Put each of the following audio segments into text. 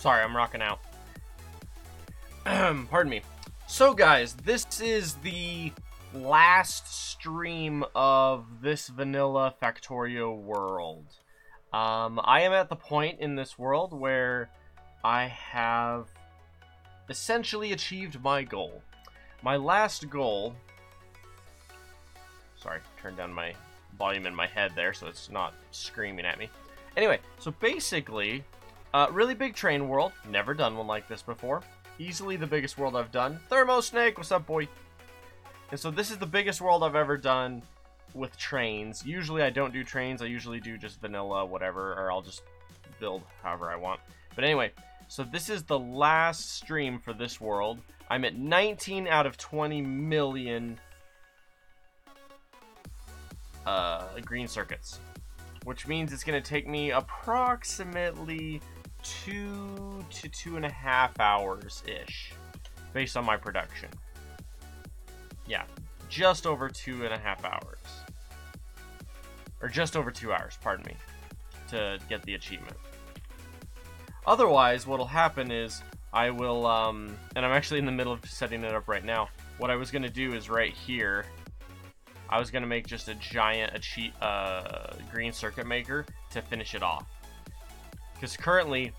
Sorry, I'm rocking out. Pardon me. So guys, this is the last stream of this vanilla Factorio world. I am at the point in this world where I have essentially achieved my goal. My last goal... Sorry, turn down my volume in my head there so it's not screaming at me. Anyway, so basically, really big train world. Never done one like this before. Easily the biggest world I've done. Thermo Snake, what's up, boy? And so this is the biggest world I've ever done with trains. Usually I don't do trains. I usually do just vanilla, whatever, or I'll just build however I want. But anyway, so this is the last stream for this world. I'm at 19 out of 20 million green circuits, which means it's going to take me approximately 2 to 2.5 hours-ish, based on my production. Yeah, just over 2.5 hours. Or just over 2 hours, pardon me, to get the achievement. Otherwise, what'll happen is, I will, and I'm actually in the middle of setting it up right now. What I was going to do is right here, I was going to make just a giant green circuit maker to finish it off. Because currently,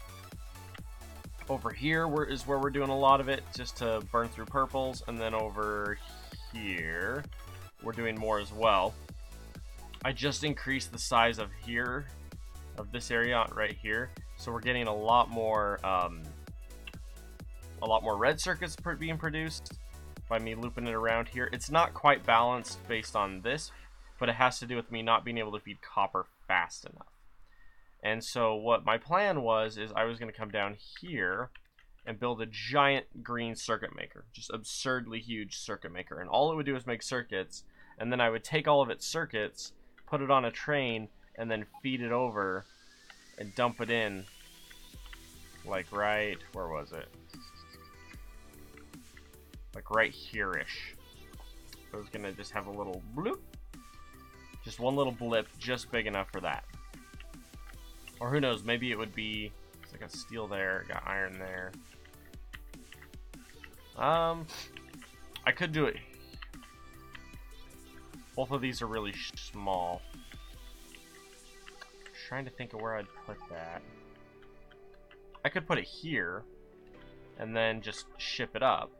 over here is where we're doing a lot of it, just to burn through purples, and then over here, we're doing more as well. I just increased the size of here, of this area right here, so we're getting a lot more red circuits being produced by me looping it around here. It's not quite balanced based on this, but it has to do with me not being able to feed copper fast enough. And so what my plan was, is I was going to come down here and build a giant green circuit maker. Just absurdly huge circuit maker. And all it would do is make circuits, and then I would take all of its circuits, put it on a train, and then feed it over and dump it in. Like right, where was it? Like right here-ish. I was going to just have a little bloop. Just one little blip, just big enough for that. Or who knows, maybe it would be... I got steel there, got iron there. I could do it. Both of these are really small. Trying to think of where I'd put that. I could put it here, and then just ship it up.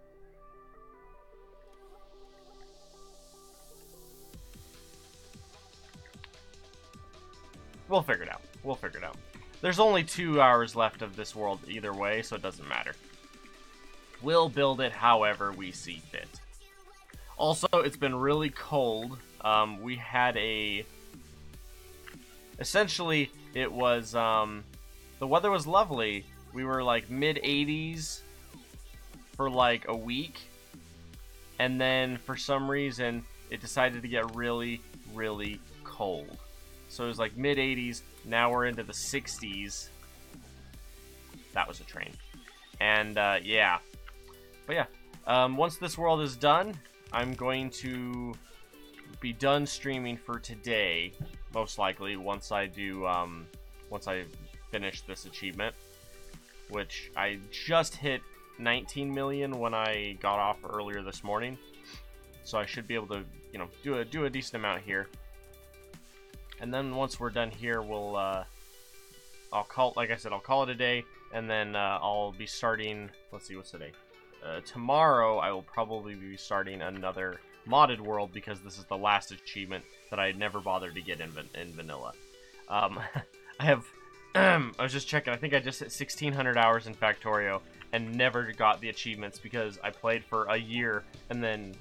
We'll figure it out. We'll figure it out. There's only 2 hours left of this world either way, so it doesn't matter. We'll build it however we see fit. Also, it's been really cold. We had a... Essentially, it was... The weather was lovely. We were like mid-80s for like a week. And then, for some reason, it decided to get really, really cold. So it was like mid-80s, now we're into the 60s. That was a train. And, yeah. But yeah, once this world is done, I'm going to be done streaming for today, most likely, once I do, once I finish this achievement. Which, I just hit 19 million when I got off earlier this morning. So I should be able to, you know, do a decent amount here. And then once we're done here, we'll, I'll call, like I said, I'll call it a day, and then I'll be starting, let's see, what's today? Tomorrow, I will probably be starting another modded world, because this is the last achievement that I had never bothered to get in vanilla. I have, I was just checking, I think I just hit 1,600 hours in Factorio, and never got the achievements, because I played for a year, and then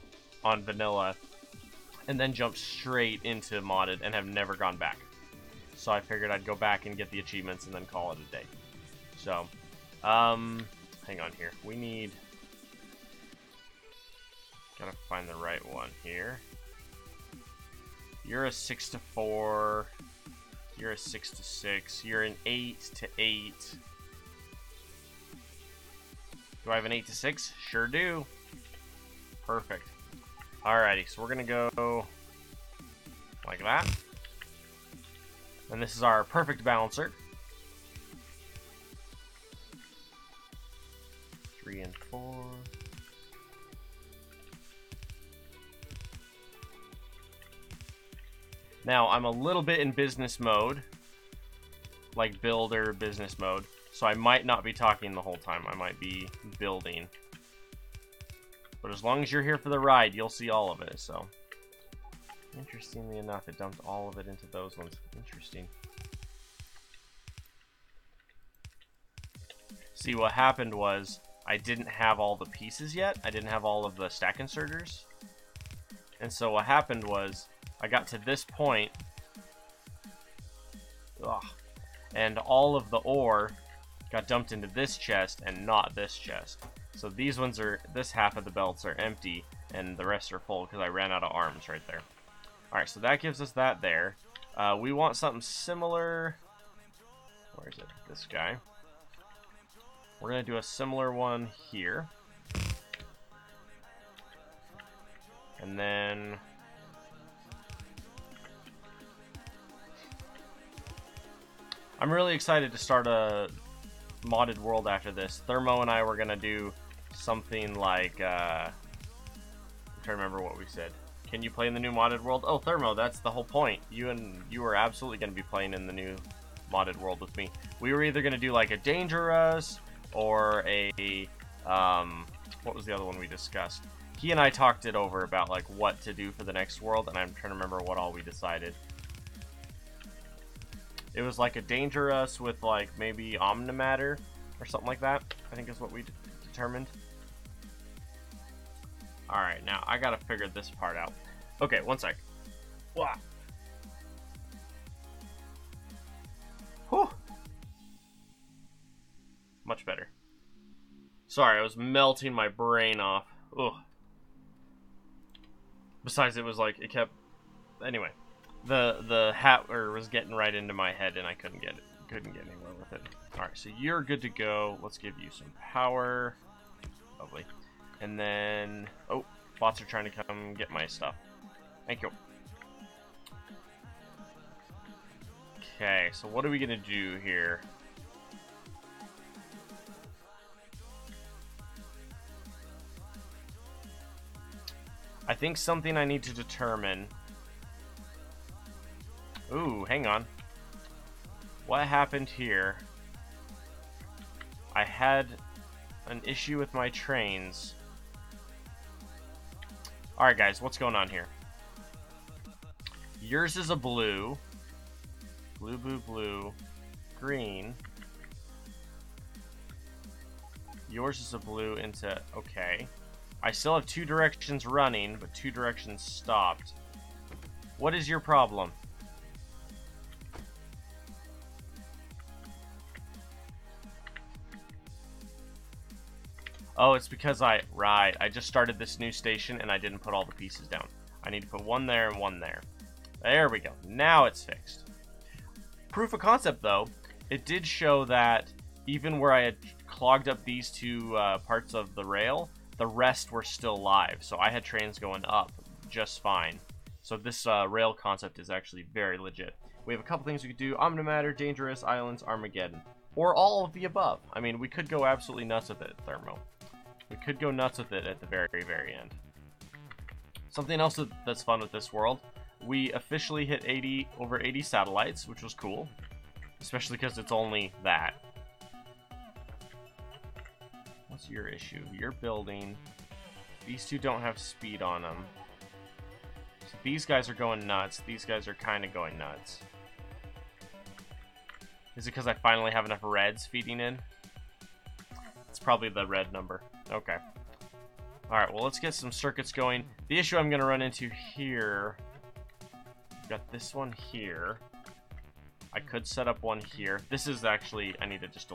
on vanilla, and then jumped straight into modded and have never gone back. So I figured I'd go back and get the achievements and then call it a day. So, hang on here. We need... Gotta find the right one here. You're a 6 to 4. You're a 6 to 6. You're an 8 to 8. Do I have an 8 to 6? Sure do. Perfect. Alrighty, so we're gonna go like that. And this is our perfect balancer. 3 and 4. Now, I'm a little bit in business mode. Like builder business mode. So I might not be talking the whole time. I might be building. But as long as you're here for the ride, you'll see all of it, so. Interestingly enough, it dumped all of it into those ones. Interesting. See, what happened was, I didn't have all the pieces yet. I didn't have all of the stack inserters. And so what happened was, I got to this point. Ugh, and all of the ore got dumped into this chest and not this chest. So these ones are, this half of the belts are empty, and the rest are full because I ran out of arms right there. Alright, so that gives us that there. We want something similar. Where is it? This guy. We're going to do a similar one here. And then... I'm really excited to start a modded world after this. Thermo and I were going to do something like... I'm trying to remember what we said. Can you play in the new modded world? Oh, Thermo, that's the whole point. You were absolutely going to be playing in the new modded world with me. We were either going to do like a Dangerous or a... what was the other one we discussed? He and I talked it over about like what to do for the next world, and I'm trying to remember what all we decided. It was like a Dangerous with like maybe Omnimatter or something like that, I think is what we determined. Alright, now I gotta figure this part out. Okay, one sec. Wow. Whew. Much better. Sorry, I was melting my brain off. Ugh. Besides, it was like, it kept... Anyway. The hat was getting right into my head and I couldn't get anywhere with it. Alright, so you're good to go. Let's give you some power. Lovely. And then... Oh, bots are trying to come get my stuff. Thank you. Okay, so what are we gonna do here? I think something I need to determine... Ooh, hang on. What happened here? I had an issue with my trains. Alright guys, what's going on here? Yours is a blue. Blue, blue, blue. Green. Yours is a blue into... Okay. I still have 2 directions running, but 2 directions stopped. What is your problem? Oh, it's because I just started this new station and I didn't put all the pieces down. I need to put one there and one there. There we go. Now it's fixed. Proof of concept, though, it did show that even where I had clogged up these 2 parts of the rail, the rest were still live. So I had trains going up just fine. So this rail concept is actually very legit. We have a couple things we could do. Omnimatter, Dangerous, Islands, Armageddon. Or all of the above. I mean, we could go absolutely nuts with it, Thermo. We could go nuts with it at the very, very end. Something else that's fun with this world, we officially hit over 80 satellites, which was cool. Especially because it's only that. What's your issue? You're building. These 2 don't have speed on them. So these guys are going nuts. These guys are kind of going nuts. Is it because I finally have enough reds feeding in? It's probably the red number. Okay. Alright, well, let's get some circuits going. The issue I'm going to run into here... Got this one here. I could set up one here. This is actually... I need to just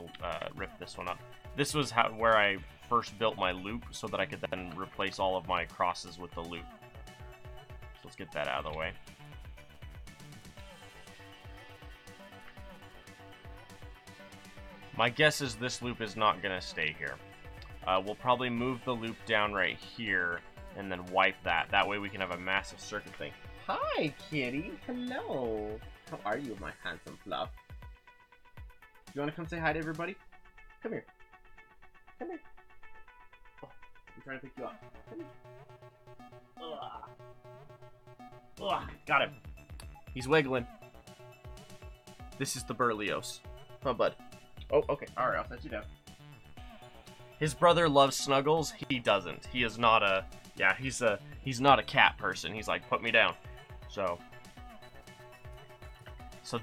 rip this one up. This was where I first built my loop so that I could then replace all of my crosses with the loop. So let's get that out of the way. My guess is this loop is not going to stay here. We'll probably move the loop down right here and then wipe that. That way we can have a massive circuit thing. Hi, kitty. Hello. How are you, my handsome fluff? You want to come say hi to everybody? Come here. Come here. I'm trying to pick you up. Ugh. Ugh. Got him. He's wiggling. This is the Berlioz. Come on, bud. Oh, okay. Alright, I'll set you down. His brother loves snuggles. He doesn't. He is not a... Yeah, he's not a cat person. He's like, put me down. So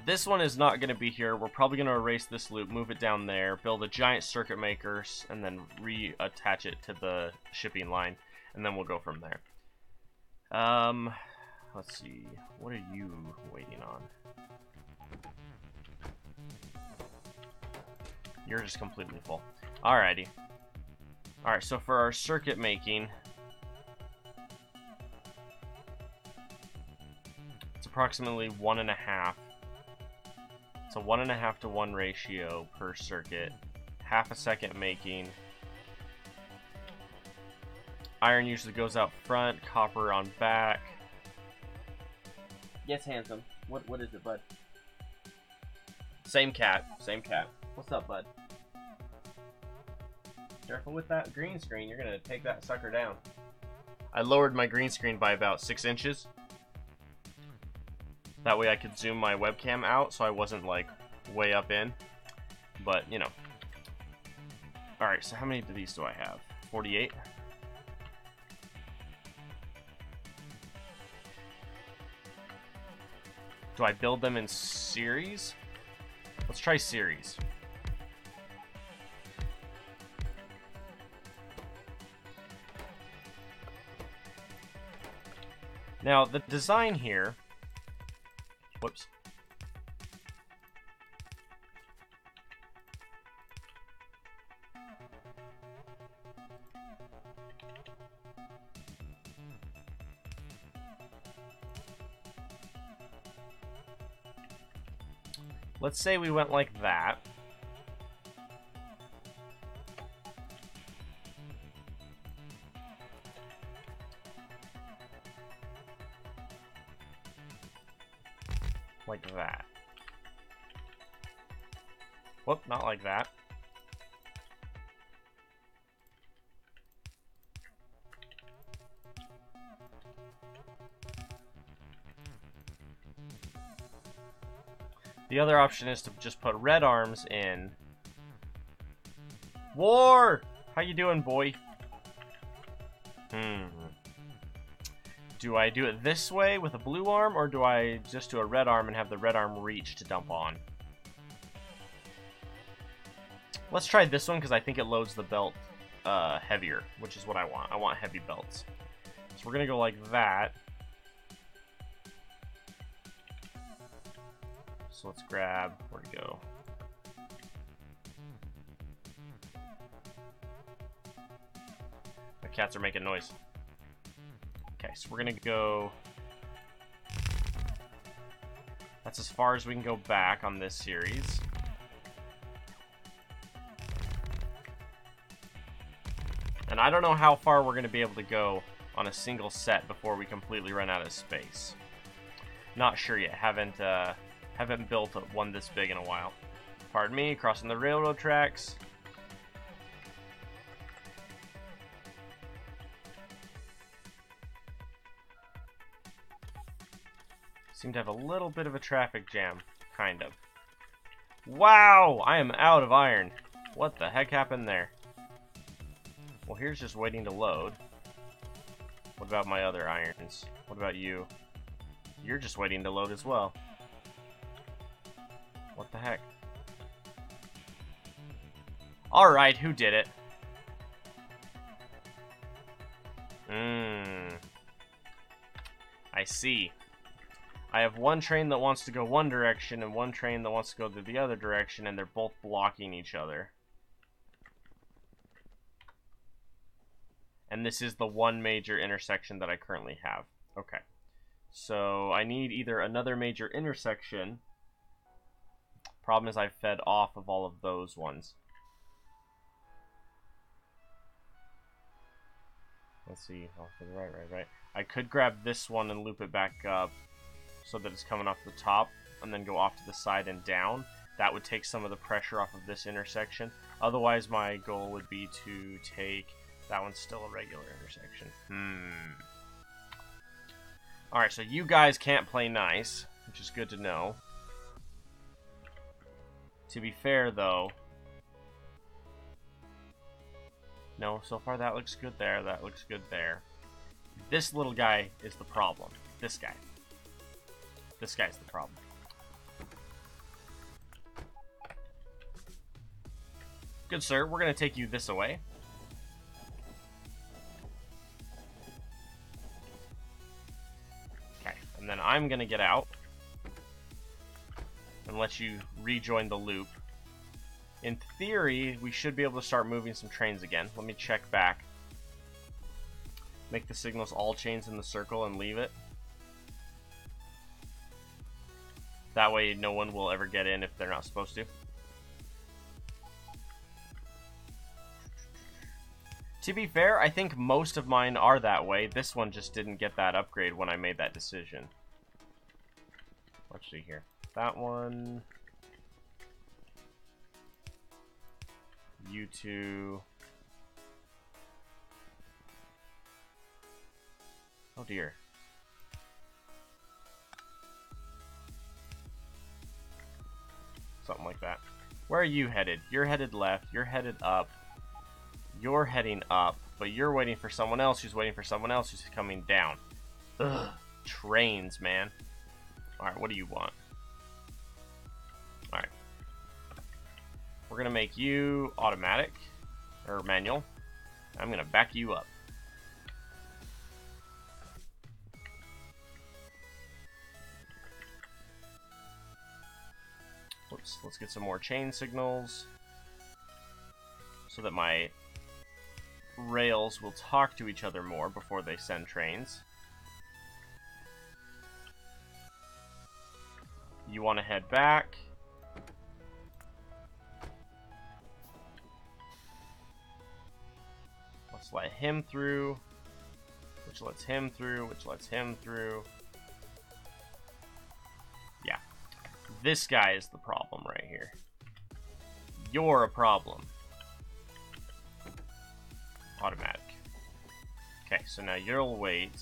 this one is not going to be here. We're probably going to erase this loop, move it down there, build a giant circuit maker, and then reattach it to the shipping line, and then we'll go from there. Let's see. What are you waiting on? You're just completely full. Alrighty. Alright, so for our circuit making, it's approximately 1.5. It's a 1.5 to 1 ratio per circuit. Half a second making. Iron usually goes out front, copper on back. Yes, handsome. What is it, bud? Same cat, same cat. What's up, bud? Careful with that green screen. You're gonna take that sucker down. I lowered my green screen by about 6 inches. That way I could zoom my webcam out so I wasn't like way up in. But, you know. Alright, so how many of these do I have? 48? Do I build them in series? Let's try series. Now, the design here... Whoops. Let's say we went like that. Like that. Whoop, not like that. The other option is to just put red arms in. War! How you doing, boy? Do I do it this way with a blue arm, or do I just do a red arm and have the red arm reach to dump on? Let's try this one, because I think it loads the belt heavier, which is what I want. I want heavy belts. So we're going to go like that. So let's grab, where'd it go? My cats are making noise. Okay, so we're gonna go... That's as far as we can go back on this series. And I don't know how far we're gonna be able to go on a single set before we completely run out of space. Not sure yet. Haven't built one this big in a while. Pardon me, crossing the railroad tracks. Seem to have a little bit of a traffic jam, kind of. Wow, I am out of iron. What the heck happened there? Well, here's just waiting to load. What about my other irons? What about you? You're just waiting to load as well. What the heck? Alright, who did it? I see. I have one train that wants to go one direction and one train that wants to go the other direction, and they're both blocking each other. And this is the one major intersection that I currently have. Okay. So I need either another major intersection. Problem is I've fed off of all of those ones. Let's see. Off to the right. I could grab this one and loop it back up so that it's coming off the top, and then go off to the side and down. That would take some of the pressure off of this intersection. Otherwise, my goal would be to take That one's still a regular intersection. Alright, so you guys can't play nice, which is good to know. To be fair, though... No, so far that looks good there, that looks good there. This little guy is the problem. This guy. This guy's the problem. Good sir, we're going to take you this away. Okay, and then I'm going to get out and let you rejoin the loop. In theory, we should be able to start moving some trains again. Let me check back. Make the signals all chains in the circle and leave it. That way no one will ever get in if they're not supposed to. To be fair, I think most of mine are that way. This one just didn't get that upgrade when I made that decision. Let's see here. That one. You two. Oh dear. Something like that. Where are you headed? You're headed left. You're headed up. You're heading up, but you're waiting for someone else who's waiting for someone else who's coming down. Ugh. Trains, man. Alright, what do you want? Alright. We're going to make you automatic, or manual. I'm going to back you up. Whoops, let's get some more chain signals so that my rails will talk to each other more before they send trains. You want to head back. Let's let him through, which lets him through, which lets him through. Yeah. This guy is the problem right here. You're a problem. Automatic. Okay, so now you'll wait.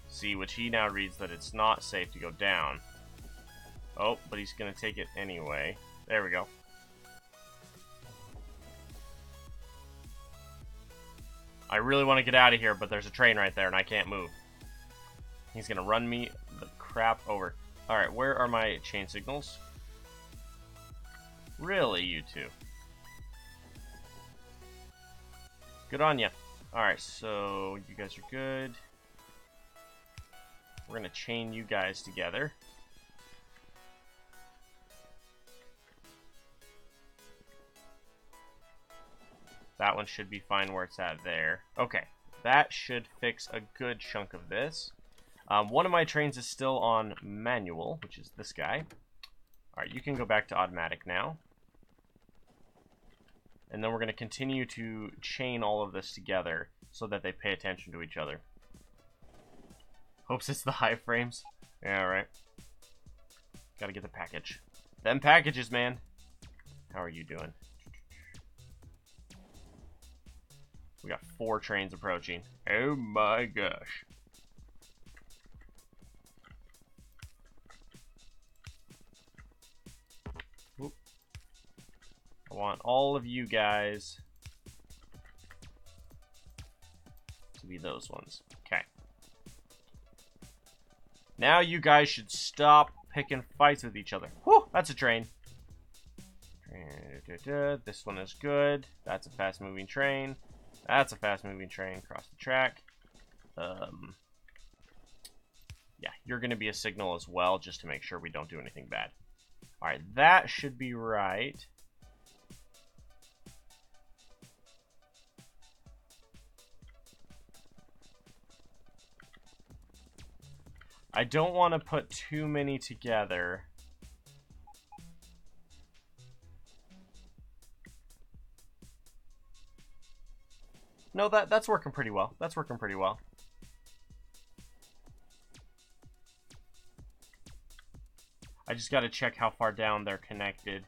See, which he now reads that it's not safe to go down. Oh, but he's going to take it anyway. There we go. I really want to get out of here, but there's a train right there and I can't move. He's going to run me the crap over. Alright, where are my chain signals? Really, you two? Good on ya. Alright, so you guys are good. We're going to chain you guys together. That one should be fine where it's at there. Okay, that should fix a good chunk of this. One of my trains is still on manual, which is this guy. Alright, you can go back to automatic now. And then we're going to continue to chain all of this together so that they pay attention to each other. Hopes it's the high frames. Yeah, alright. Gotta get the package. Them packages, man. How are you doing? We got 4 trains approaching. Oh my gosh. Oop. I want all of you guys to be those ones. Okay. Now you guys should stop picking fights with each other. Whew, that's a train. This one is good. That's a fast-moving train. That's a fast-moving train. Across the track. Yeah, you're going to be a signal as well, just to make sure we don't do anything bad. Alright, that should be right. I don't want to put too many together. No, that's working pretty well. That's working pretty well. I just got to check how far down they're connected.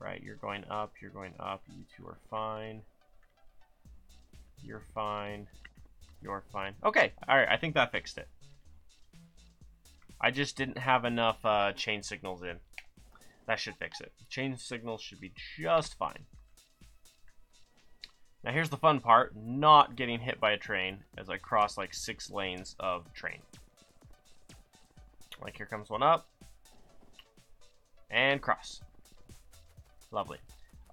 Right, you're going up, you're going up. You two are fine. You're fine. You're fine. Okay, alright, I think that fixed it. I just didn't have enough chain signals in. That should fix it. Chain signals should be just fine. Now here's the fun part, not getting hit by a train as I cross like 6 lanes of train. Like here comes one up. And cross. Lovely.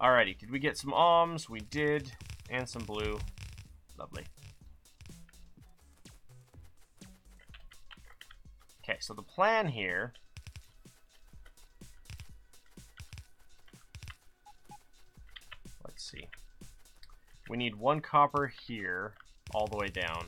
Alrighty, did we get some alms? We did. And some blue. Lovely. Okay, so the plan here... Let's see. We need 1 copper here, all the way down.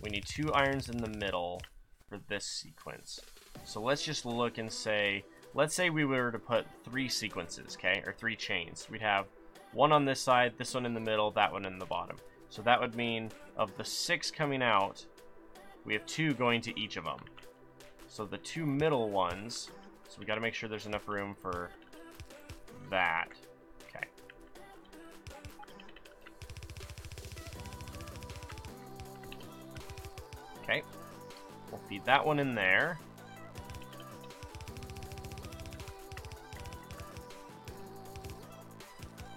We need 2 irons in the middle for this sequence. So let's just look and say... Let's say we were to put 3 sequences, okay? Or 3 chains. We'd have 1 on this side, this one in the middle, that one in the bottom. So that would mean of the 6 coming out, we have 2 going to each of them. So the 2 middle ones, so we got to make sure there's enough room for that. Okay. Okay. We'll feed that one in there.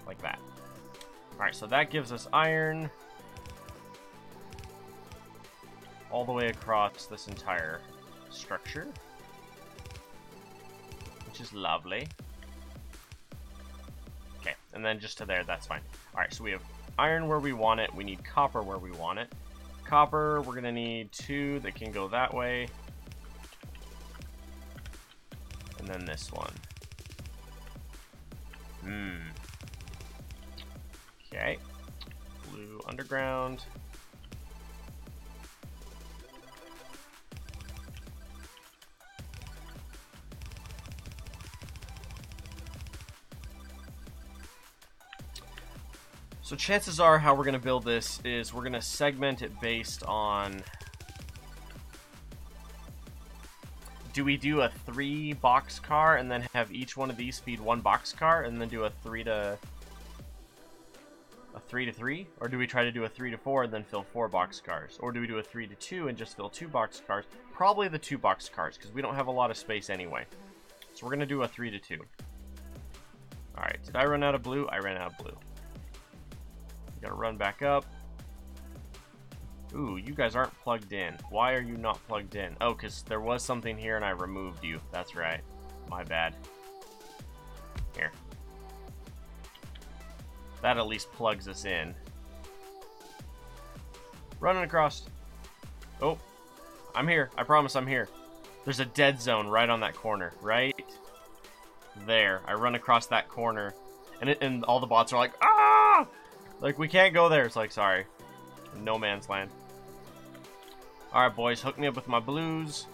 Like that. Alright, so that gives us iron all the way across this entire structure, which is lovely. Okay, and then just to there, that's fine. Alright, so we have iron where we want it. We need copper where we want it. Copper, we're going to need 2 that can go that way. And then this one. Okay. Blue underground. So chances are how we're going to build this is we're going to segment it based on... Do we do a 3 box car and then have each one of these feed 1 box car and then do a 3 to 3? Or do we try to do a 3 to 4 and then fill 4 box cars? Or do we do a 3 to 2 and just fill 2 box cars? Probably the 2 box cars because we don't have a lot of space anyway. So we're going to do a 3 to 2. Alright, did I run out of blue? I ran out of blue. Gotta run back up. Ooh, you guys aren't plugged in. Why are you not plugged in? Oh, because there was something here and I removed you. That's right. My bad. Here. That at least plugs us in. Running across. Oh, I'm here. I promise I'm here. There's a dead zone right on that corner. Right there. I run across that corner. And all the bots are like, ah! Like, we can't go there. It's like, sorry. No man's land. Alright, boys. Hook me up with my blues.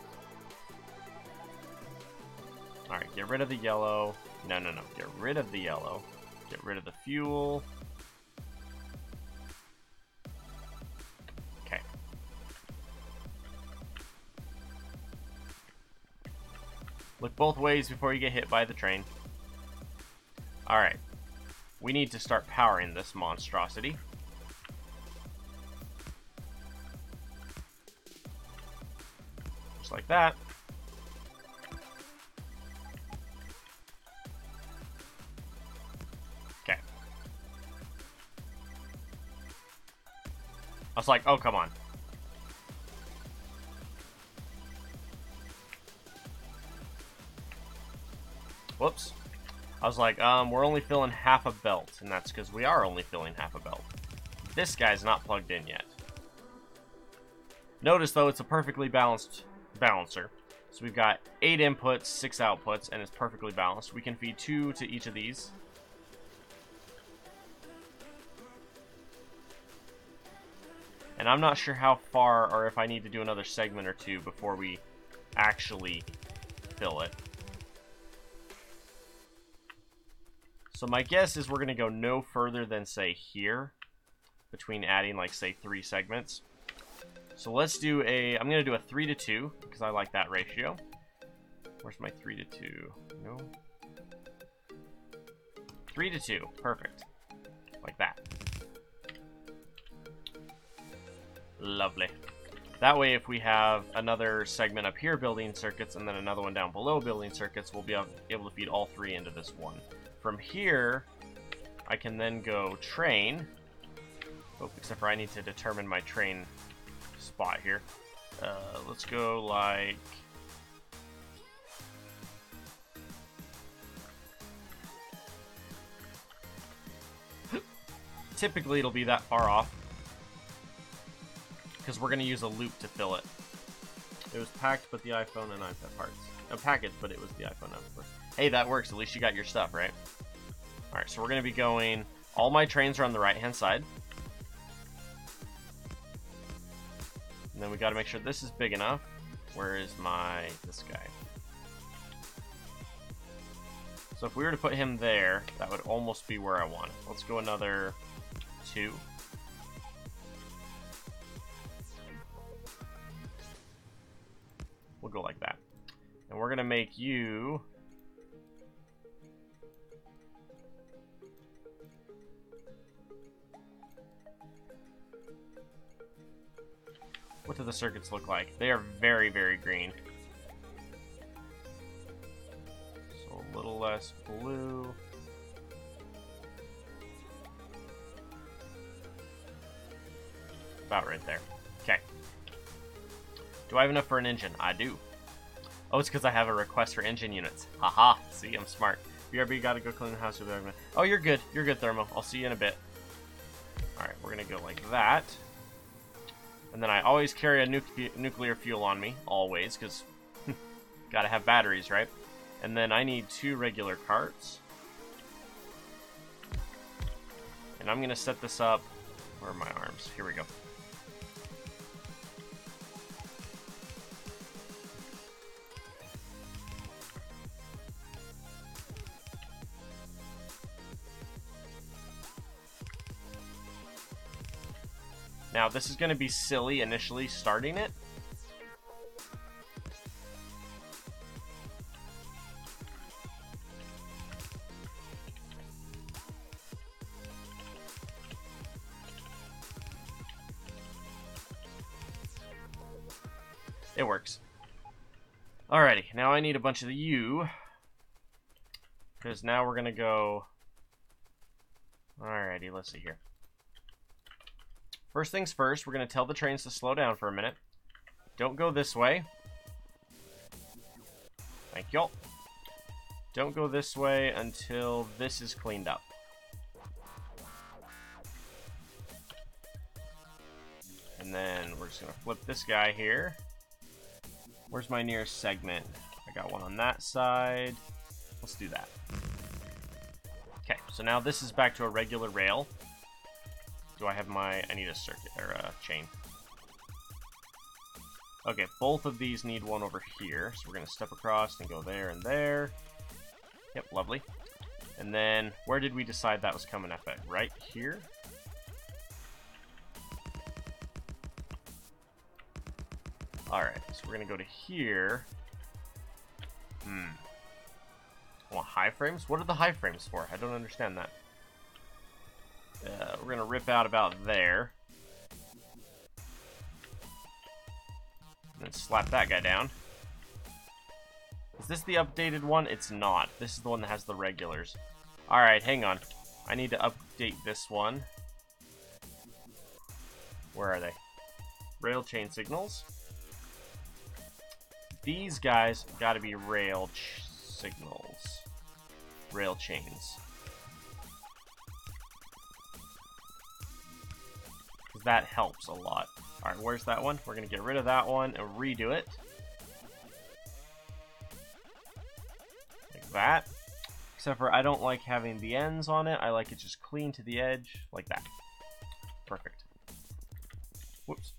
Alright, get rid of the yellow. No. Get rid of the yellow. Get rid of the fuel. Okay. Look both ways before you get hit by the train. Alright. We need to start powering this monstrosity. Just like that. Okay. I was like, oh, come on. Whoops. I was like, we're only filling half a belt, and that's because we are only filling half a belt. This guy's not plugged in yet. Notice, though, it's a perfectly balanced balancer. So we've got 8 inputs, 6 outputs, and it's perfectly balanced. We can feed 2 to each of these. And I'm not sure how far, or if I need to do another segment or 2 before we actually fill it. So my guess is we're going to go no further than, say, here, between adding, like, say, 3 segments. So let's do I'm going to do a 3 to 2, because I like that ratio. Where's my 3 to 2? No. 3 to 2. Perfect. Like that. Lovely. That way, if we have another segment up here building circuits and then another one down below building circuits, we'll be able to feed all 3 into this one. From here, I can then go train. Oh, except for I need to determine my train spot here. Let's go like... Typically, it'll be that far off, because we're going to use a loop to fill it. It was packed, but the iPhone and iPad parts. A package, but it was the iPhone and iPad. Hey, that works. At least you got your stuff, right? Alright, so we're going to be going... All my trains are on the right-hand side. And then we got to make sure this is big enough. Where is this guy? So if we were to put him there, that would almost be where I want it. Let's go another 2. We'll go like that. And we're going to make you... What do the circuits look like? They are very, very green. So a little less blue. About right there. Okay. Do I have enough for an engine? I do. Oh, it's because I have a request for engine units. Haha. See, I'm smart. BRB, gotta go clean the house. Oh, you're good. You're good, Thermo. I'll see you in a bit. Alright, we're gonna go like that. And then I always carry a nuclear fuel on me. Always, because gotta have batteries, right? And then I need 2 regular carts. And I'm going to set this up... Where are my arms? Here we go. Now, this is going to be silly initially starting it. It works. Alrighty, now I need a bunch of the U. Because now we're going to go... Alrighty, let's see here. First things first, we're going to tell the trains to slow down for a minute. Don't go this way. Thank y'all. Don't go this way until this is cleaned up. And then we're just going to flip this guy here. Where's my nearest segment? I got one on that side. Let's do that. Okay, so now this is back to a regular rail. Do I have my... I need a circuit, or a chain. Okay, both of these need one over here. So we're going to step across and go there and there. Yep, lovely. And then, where did we decide that was coming up at? Right here? Alright, so we're going to go to here. I want high frames? What are the high frames for? I don't understand that. We're going to rip out about there. And then slap that guy down. Is this the updated one? It's not. This is the one that has the regulars. Alright, hang on. I need to update this one. Where are they? Rail chain signals. These guys got to be rail signals. Rail chains. That helps a lot. Alright, where's that one? We're going to get rid of that one and redo it. Like that. Except for I don't like having the ends on it. I like it just clean to the edge. Like that. Perfect. Whoops.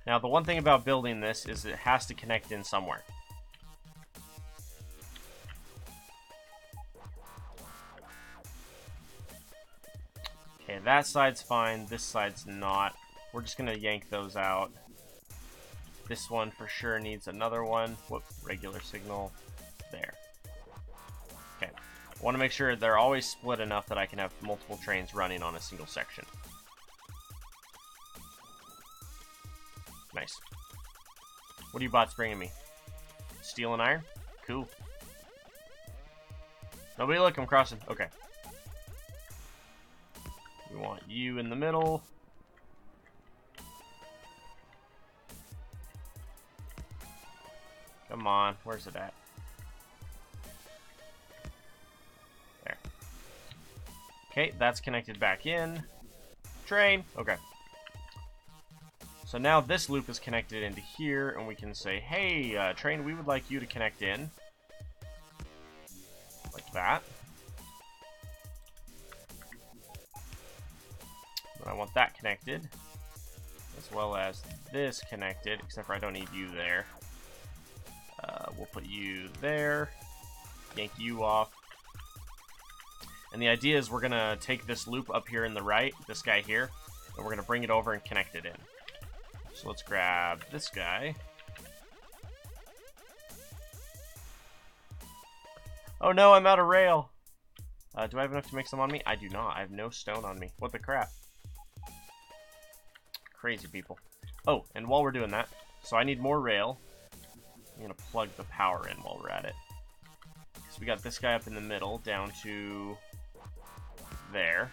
Now, the one thing about building this is it has to connect in somewhere. Okay, that side's fine. This side's not. We're just going to yank those out. This one for sure needs another one. Whoop, regular signal. there. Okay. I want to make sure they're always split enough that I can have multiple trains running on a single section. Nice. What are you bots bringing me? Steel and iron? Cool. Nobody look, I'm crossing. Okay. We want you in the middle. Come on, where's it at? There. Okay, that's connected back in. Train. Okay. So now this loop is connected into here, and we can say, hey, train, we would like you to connect in. Like that. But I want that connected, as well as this connected, except for I don't need you there. We'll put you there, yank you off. And the idea is we're going to take this loop up here in the right, this guy here, and we're going to bring it over and connect it in. So let's grab this guy. Oh no, I'm out of rail. Do I have enough to make some on me? I do not. I have no stone on me. What the crap? Crazy people. Oh, and while we're doing that, so I need more rail. I'm going to plug the power in while we're at it. So we got this guy up in the middle down to there.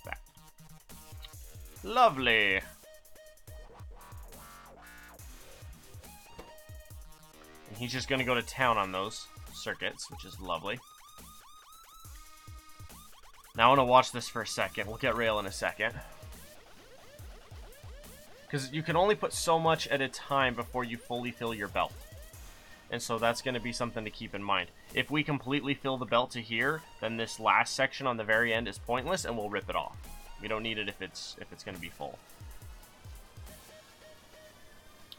That. Lovely. And he's just going to go to town on those circuits, which is lovely. Now I want to watch this for a second. We'll get rail in a second. Because you can only put so much at a time before you fully fill your belt. And so that's going to be something to keep in mind. If we completely fill the belt to here, then this last section on the very end is pointless and we'll rip it off. We don't need it if it's going to be full.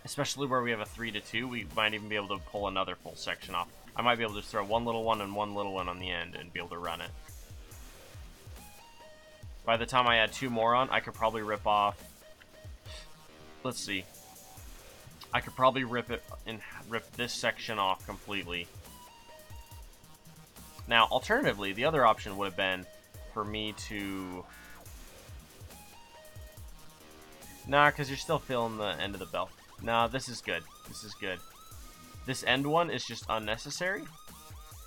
Especially where we have a 3-2, we might even be able to pull another full section off. I might be able to just throw one little one and one little one on the end and be able to run it. By the time I add 2 more on, I could probably rip off... Let's see. I could probably rip this section off completely. Now, alternatively, the other option would have been for me to... Nah, because you're still filling the end of the belt. Nah, this is good. This is good. This end one is just unnecessary,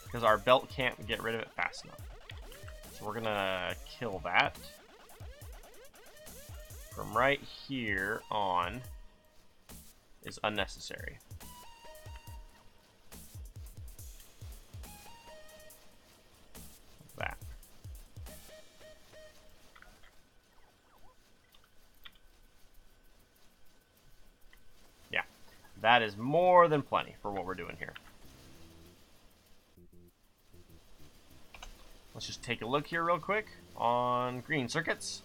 because our belt can't get rid of it fast enough. So we're gonna kill that. From right here on is unnecessary. That. Yeah, that is more than plenty for what we're doing here. Let's just take a look here real quick on green circuits.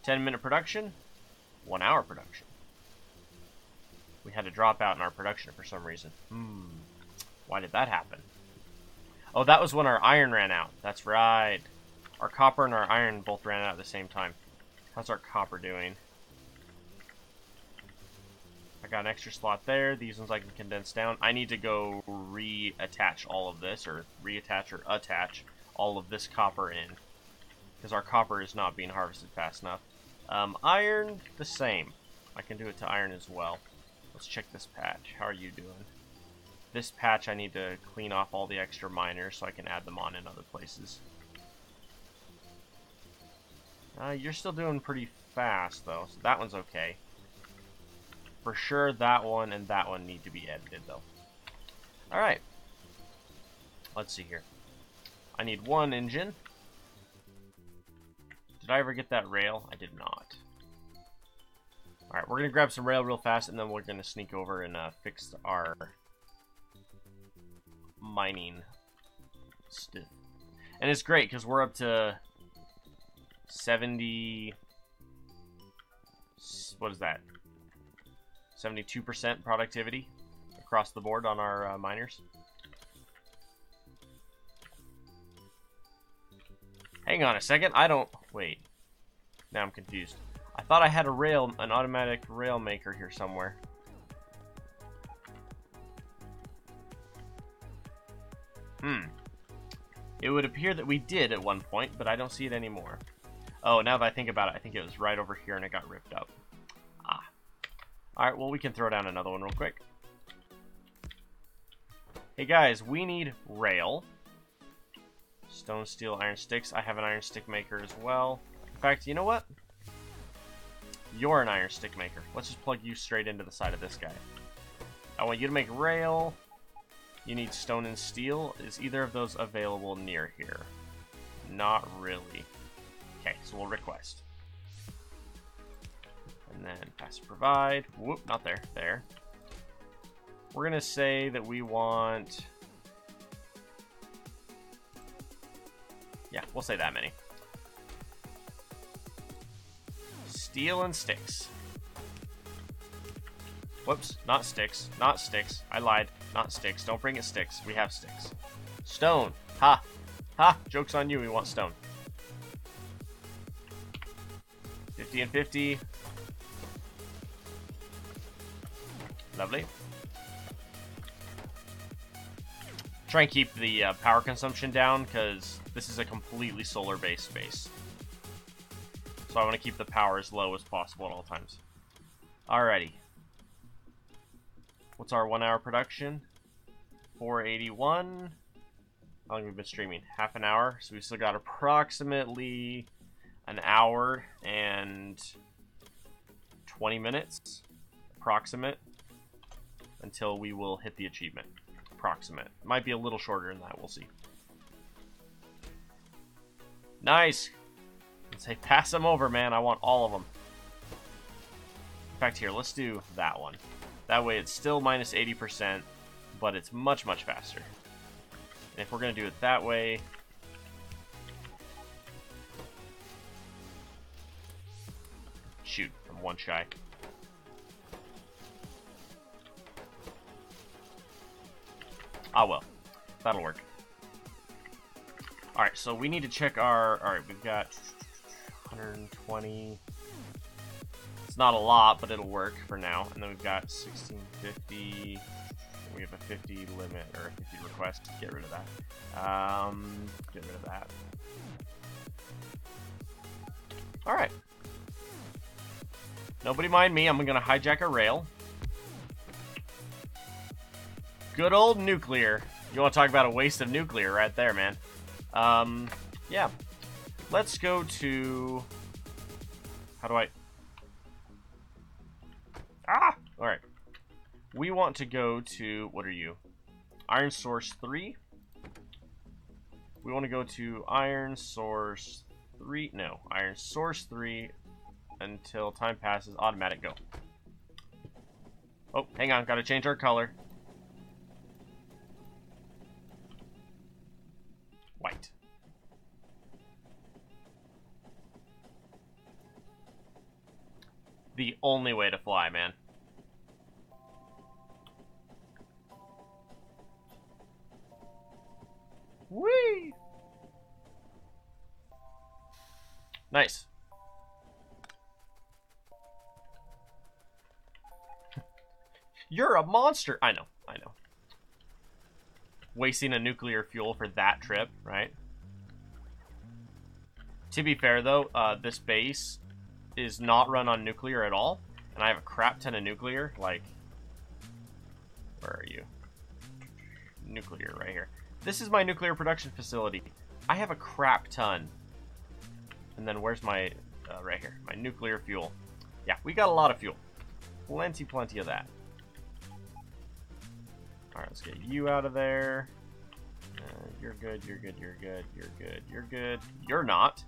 10-minute production, 1 hour production. We had a dropout in our production for some reason. Why did that happen? Oh, that was when our iron ran out. That's right. Our copper and our iron both ran out at the same time. How's our copper doing? I got an extra slot there. These ones I can condense down. I need to go reattach all of this, or reattach or attach all of this copper in, because our copper is not being harvested fast enough. Iron, the same. I can do it to iron as well. Let's check this patch. How are you doing? This patch I need to clean off all the extra miners so I can add them on in other places. You're still doing pretty fast though, so that one's okay. For sure that one and that one need to be edited though. Alright. Let's see here. I need 1 engine. Did I ever get that rail? I did not. Alright, we're going to grab some rail real fast, and then we're going to sneak over and fix our mining stuff. And it's great, because we're up to 70... What is that? 72% productivity across the board on our miners. Hang on a second, I don't... Wait. Now I'm confused. I thought I had an automatic rail maker here somewhere. It would appear that we did at one point, but I don't see it anymore. Oh, now that I think about it, I think it was right over here and it got ripped up. Ah. Alright, well, we can throw down another one real quick. Hey guys, we need rail. Stone, steel, iron sticks. I have an iron stick maker as well. In fact, you know what? You're an iron stick maker. Let's just plug you straight into the side of this guy. I want you to make rail. You need stone and steel. Is either of those available near here? Not really. Okay, so we'll request. And then pass provide. Whoop, not there. There. We're going to say that we want... Yeah, we'll say that many. Steel and sticks. Whoops, not sticks. Not sticks. I lied. Not sticks. Don't bring it sticks. We have sticks. Stone. Ha. Ha. Joke's on you. We want stone. 50 and 50. Lovely. Try and keep the power consumption down because this is a completely solar-based base. So I want to keep the power as low as possible at all times. Alrighty. What's our 1 hour production? 481. How long have we been streaming? Half an hour. So we still got approximately an hour and 20 minutes. Approximate. Until we will hit the achievement. Approximate. Might be a little shorter than that. We'll see. Nice. Let's say pass them over, man. I want all of them. In fact, here, let's do that one. That way it's still minus 80%, but it's much, much faster. And if we're going to do it that way... Shoot, I'm one shy. Ah, well. That'll work. Alright, so we need to check our... Alright, we've got 120... It's not a lot, but it'll work for now. And then we've got 1650. We have a 50 limit, or a 50 request. Get rid of that. Get rid of that. Alright. Nobody mind me. I'm going to hijack a rail. Good old nuclear. You want to talk about a waste of nuclear right there, man. Yeah. Let's go to... How do I... Ah! Alright. We want to go to... What are you? Iron Source 3. We want to go to Iron Source 3. No. Iron Source 3 until time passes. Automatic go. Oh, hang on. Got to change our color. White. The only way to fly, man. Whee! Nice. You're a monster! I know, I know. Wasting a nuclear fuel for that trip, right? To be fair, though, this base is not run on nuclear at all, and I have a crap ton of nuclear, like, where are you? Nuclear, right here. This is my nuclear production facility. I have a crap ton. And then where's my, right here, my nuclear fuel. Yeah, we got a lot of fuel. Plenty of that. Alright, let's get you out of there. You're good, you're good, you're good, you're good, you're good. You're not.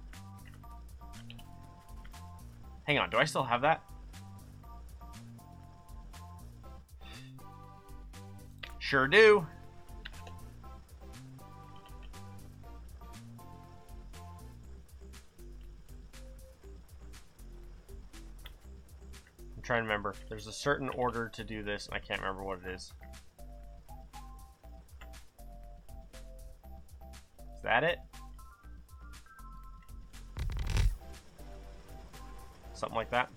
Hang on, do I still have that? Sure do. I'm trying to remember. There's a certain order to do this, and I can't remember what it is. Is that it? Something like that.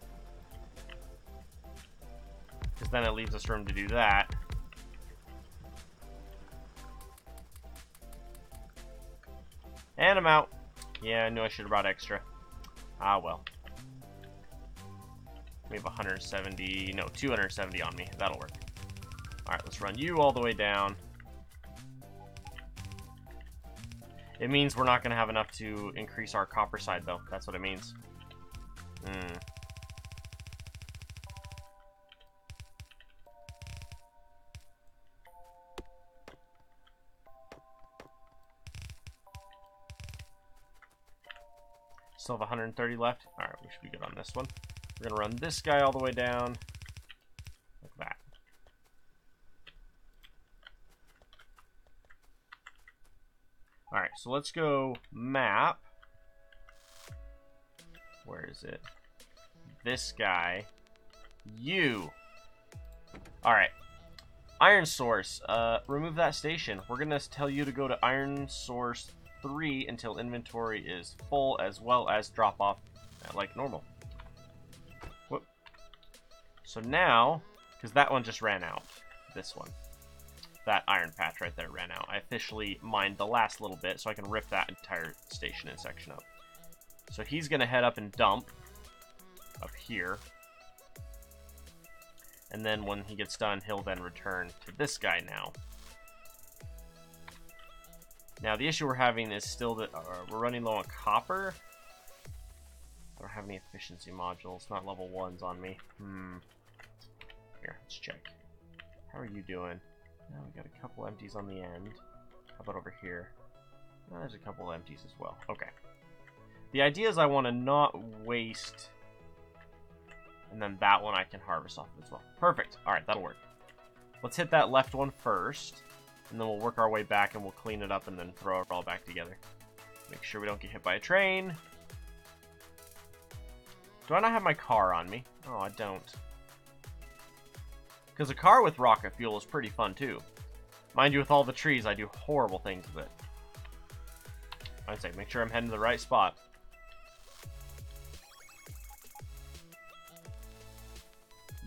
Because then it leaves us room to do that. And I'm out. Yeah, I knew I should have brought extra. Ah, well. We have 170, no, 270 on me. That'll work. Alright, let's run you all the way down. It means we're not going to have enough to increase our copper side, though. That's what it means. Still have 130 left. Alright, we should be good on this one. We're going to run this guy all the way down. Like that. Alright, so let's go map. Where is it? This guy. You. Alright. Iron Source. Remove that station. We're going to tell you to go to Iron Source 3 until inventory is full, as well as drop off like normal. Whoop. So now, because that one just ran out. This one. That iron patch right there ran out. I officially mined the last little bit, so I can rip that entire station and section up. So he's going to head up and dump up here. And then when he gets done, he'll then return to this guy now. Now, the issue we're having is still that we're running low on copper. I don't have any efficiency modules, not level 1s on me. Here, let's check. How are you doing? Now we got a couple empties on the end. How about over here? Oh, there's a couple empties as well. Okay. The idea is I want to not waste... And then that one I can harvest off as well. Perfect. Alright, that'll work. Let's hit that left one first. And then we'll work our way back and we'll clean it up and then throw it all back together. Make sure we don't get hit by a train. Do I not have my car on me? Oh, I don't. Because a car with rocket fuel is pretty fun too. Mind you, with all the trees, I do horrible things with it. I'd say, make sure I'm heading to the right spot.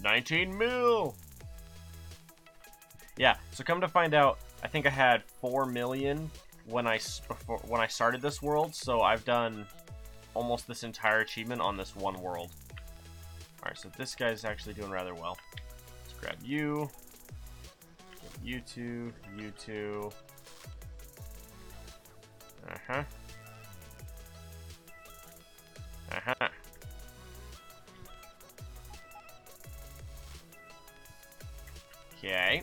$19 mil! Yeah, so come to find out, I think I had 4 million when I started this world, so I've done almost this entire achievement on this one world. Alright, so this guy's actually doing rather well. Let's grab you. You two, you two. Uh-huh. Uh-huh. Okay.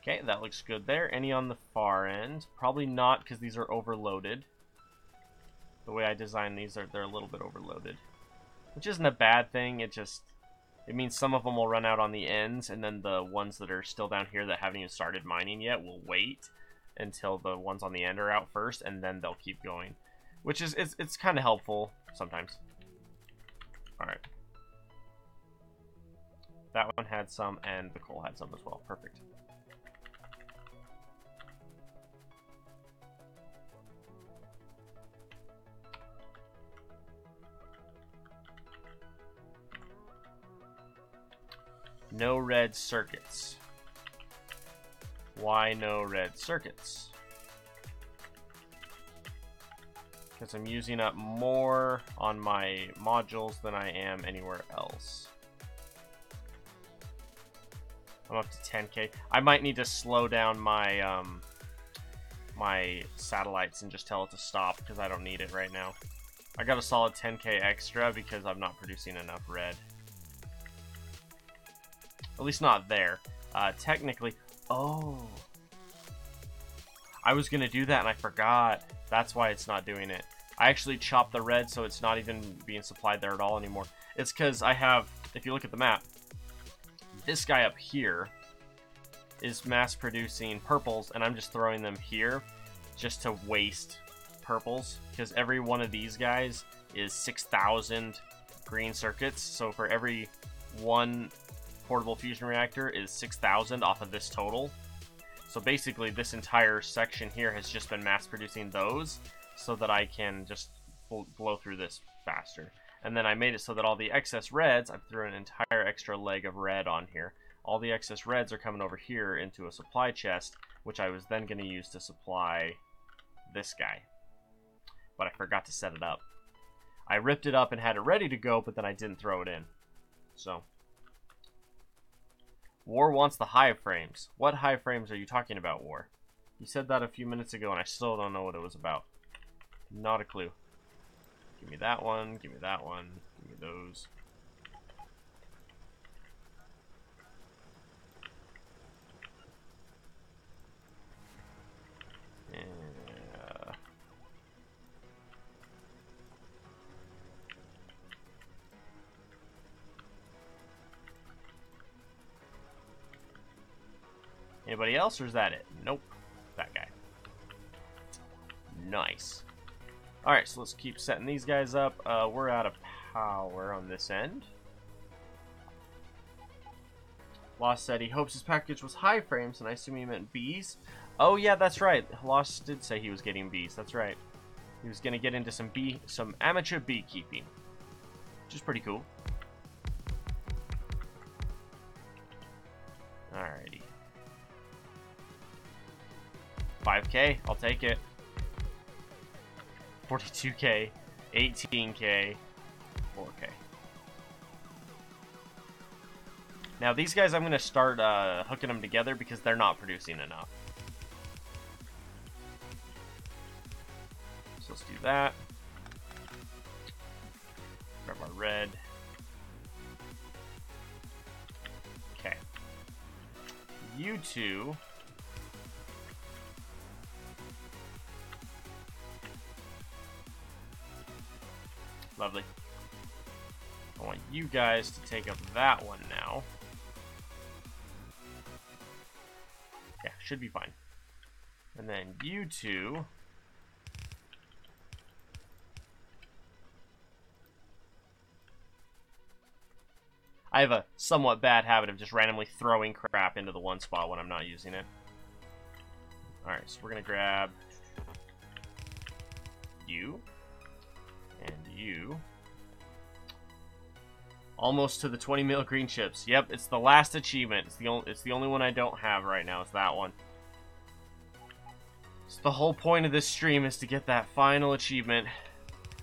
Okay, that looks good there. Any on the far end? Probably not, because these are overloaded. The way I designed these, they're a little bit overloaded. Which isn't a bad thing, it means some of them will run out on the ends, and then the ones that are still down here that haven't even started mining yet will wait until the ones on the end are out first, and then they'll keep going. Which is, it's kind of helpful sometimes. Alright. That one had some, and the coal had some as well. Perfect. No red circuits. Why no red circuits? Because I'm using up more on my modules than I am anywhere else. I'm up to 10k. I might need to slow down my my satellites and just tell it to stop because I don't need it right now. I got a solid 10k extra because I'm not producing enough red. At least not there. Technically... Oh. I was going to do that and I forgot. That's why it's not doing it. I actually chopped the red so it's not even being supplied there at all anymore. It's because I have... If you look at the map, this guy up here is mass producing purples and I'm just throwing them here just to waste purples. Because every one of these guys is 6,000 green circuits. So for every one portable fusion reactor is 6,000 off of this total. So basically this entire section here has just been mass producing those so that I can just blow through this faster. And then I made it so that all the excess reds, I threw an entire extra leg of red on here. All the excess reds are coming over here into a supply chest, which I was then going to use to supply this guy. But I forgot to set it up. I ripped it up and had it ready to go, but then I didn't throw it in. So, War wants the hive frames. What hive frames are you talking about, War? You said that a few minutes ago, and I still don't know what it was about. Not a clue. Give me that one, give me that one, give me those. Anybody else, or is that it? Nope. That guy. Nice. Alright, so let's keep setting these guys up. We're out of power on this end. Lost said he hopes his package was high frames, and I assume he meant bees. Oh yeah, that's right. Lost did say he was getting bees. That's right. He was gonna get into some amateur beekeeping, which is pretty cool. Alrighty. 5K, I'll take it. 42K, 18K, 4K. Now these guys, I'm going to start hooking them together because they're not producing enough. So let's do that. Grab our red. Okay. You two. Lovely. I want you guys to take up that one now. Yeah, should be fine. And then you two. I have a somewhat bad habit of just randomly throwing crap into the one spot when I'm not using it. Alright, so we're going to grab you. And you. Almost to the 20 mil green chips. Yep, it's the last achievement. It's the only one I don't have right now. It's that one. So the whole point of this stream is to get that final achievement.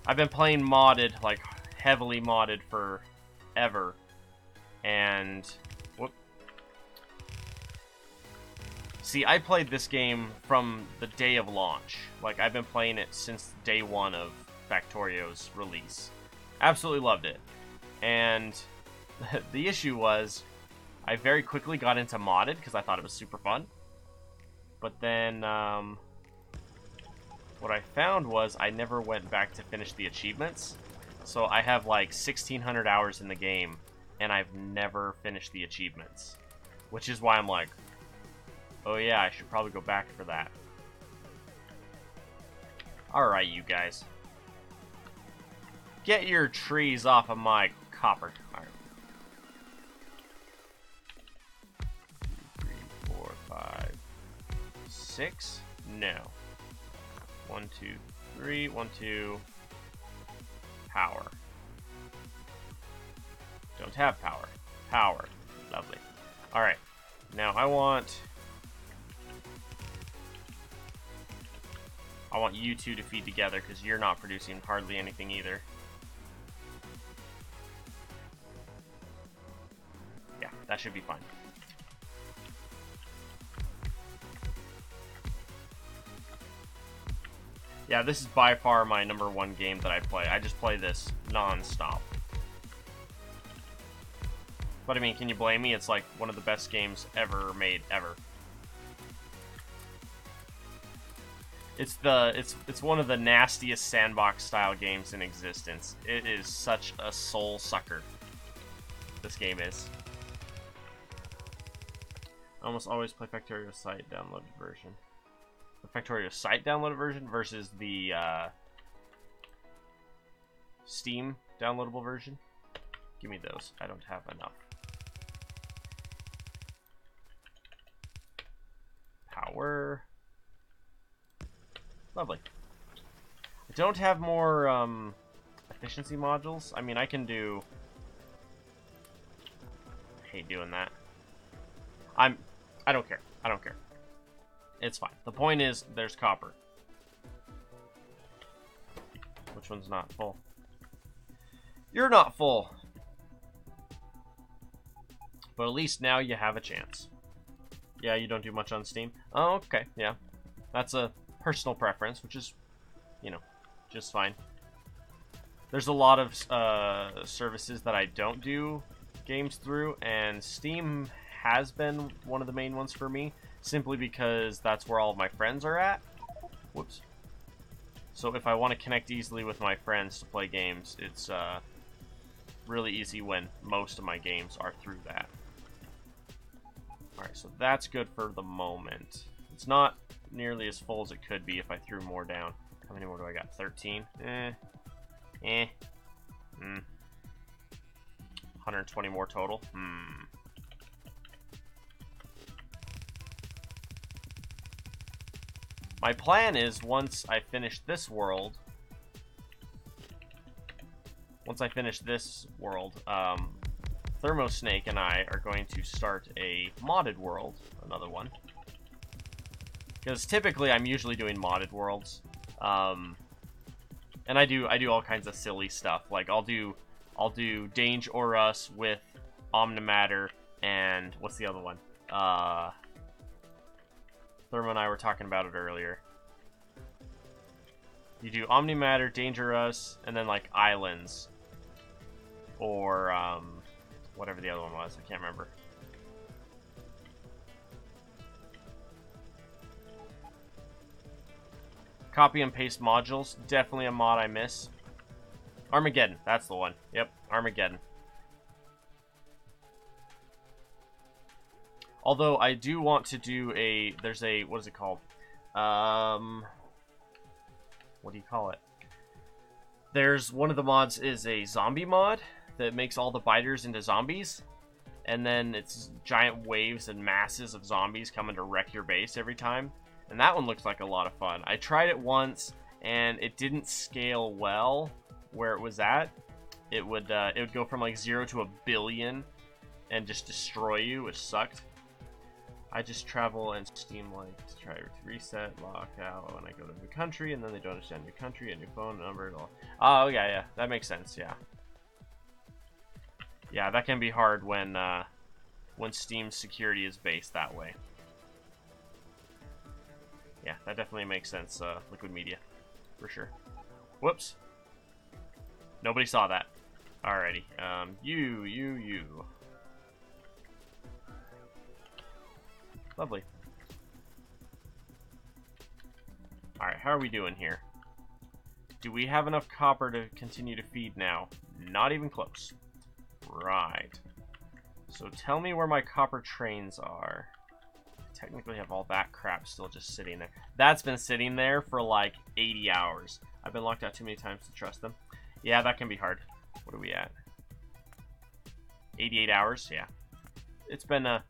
I've been playing modded, like heavily modded forever. And whoop. See, I played this game from the day of launch. Like I've been playing it since day one of Factorio's release. Absolutely loved it. And the issue was I very quickly got into modded because I thought it was super fun. But then what I found was I never went back to finish the achievements. So I have like 1,600 hours in the game and I've never finished the achievements. Which is why I'm like, oh yeah, I should probably go back for that. Alright, you guys. Get your trees off of my copper. Alright. 2, 3, 4, 5, 6. No. 1, 2, 3. 1, 2. Power. Don't have power. Power. Lovely. Alright. Now I want you two to feed together because you're not producing hardly anything either. Yeah, that should be fine. Yeah, this is by far my #1 game that I play. I just play this non-stop. But I mean, can you blame me? It's like one of the best games ever made, ever. It's one of the nastiest sandbox style games in existence. It is such a soul sucker. This game is. I almost always play Factorio site downloaded version. The Factorio site downloaded version versus the Steam downloadable version. Give me those. I don't have enough. Lovely. I don't have more efficiency modules. I mean, I can do... I hate doing that. I don't care. I don't care. It's fine. The point is, there's copper. Which one's not full? You're not full. But at least now you have a chance. Yeah, you don't do much on Steam? Oh, okay, yeah. That's a personal preference, which is, you know, just fine. There's a lot of services that I don't do games through, and Steam has been one of the main ones for me, simply because that's where all of my friends are at. Whoops. So if I want to connect easily with my friends to play games, it's really easy when most of my games are through that. Alright, so that's good for the moment. It's not nearly as full as it could be if I threw more down. How many more do I got? 13? 120 more total? My plan is, once I finish this world, Thermosnake and I are going to start a modded world, another one. Because typically I'm usually doing modded worlds. And I do all kinds of silly stuff. Like I'll do Dange or Us with Omnimatter and what's the other one? Thermo and I were talking about it earlier. You do Omnimatter, Dangerous, and then like Islands. Or whatever the other one was, I can't remember. Copy and paste modules, definitely a mod I miss. Armageddon, that's the one. Yep, Armageddon. Although I do want to do there's a, what is it called? What do you call it? There's one of the mods is a zombie mod that makes all the biters into zombies. And then it's giant waves and masses of zombies coming to wreck your base every time. And that one looks like a lot of fun. I tried it once and it didn't scale well where it was at. It would go from like 0 to 1 billion and just destroy you, which sucked. I just travel and Steam like to try to reset, lock out when I go to a new country, and then they don't understand new country, a new phone number, all. Oh yeah, that makes sense. Yeah, that can be hard when Steam's security is based that way. Yeah, that definitely makes sense. Liquid Media, for sure. Whoops. Nobody saw that. Alrighty. You. Lovely. Alright, how are we doing here? Do we have enough copper to continue to feed now? Not even close. Right. So tell me where my copper trains are. I technically have all that crap still just sitting there. That's been sitting there for like 80 hours. I've been locked out too many times to trust them. Yeah, that can be hard. What are we at? 88 hours? Yeah. It's been a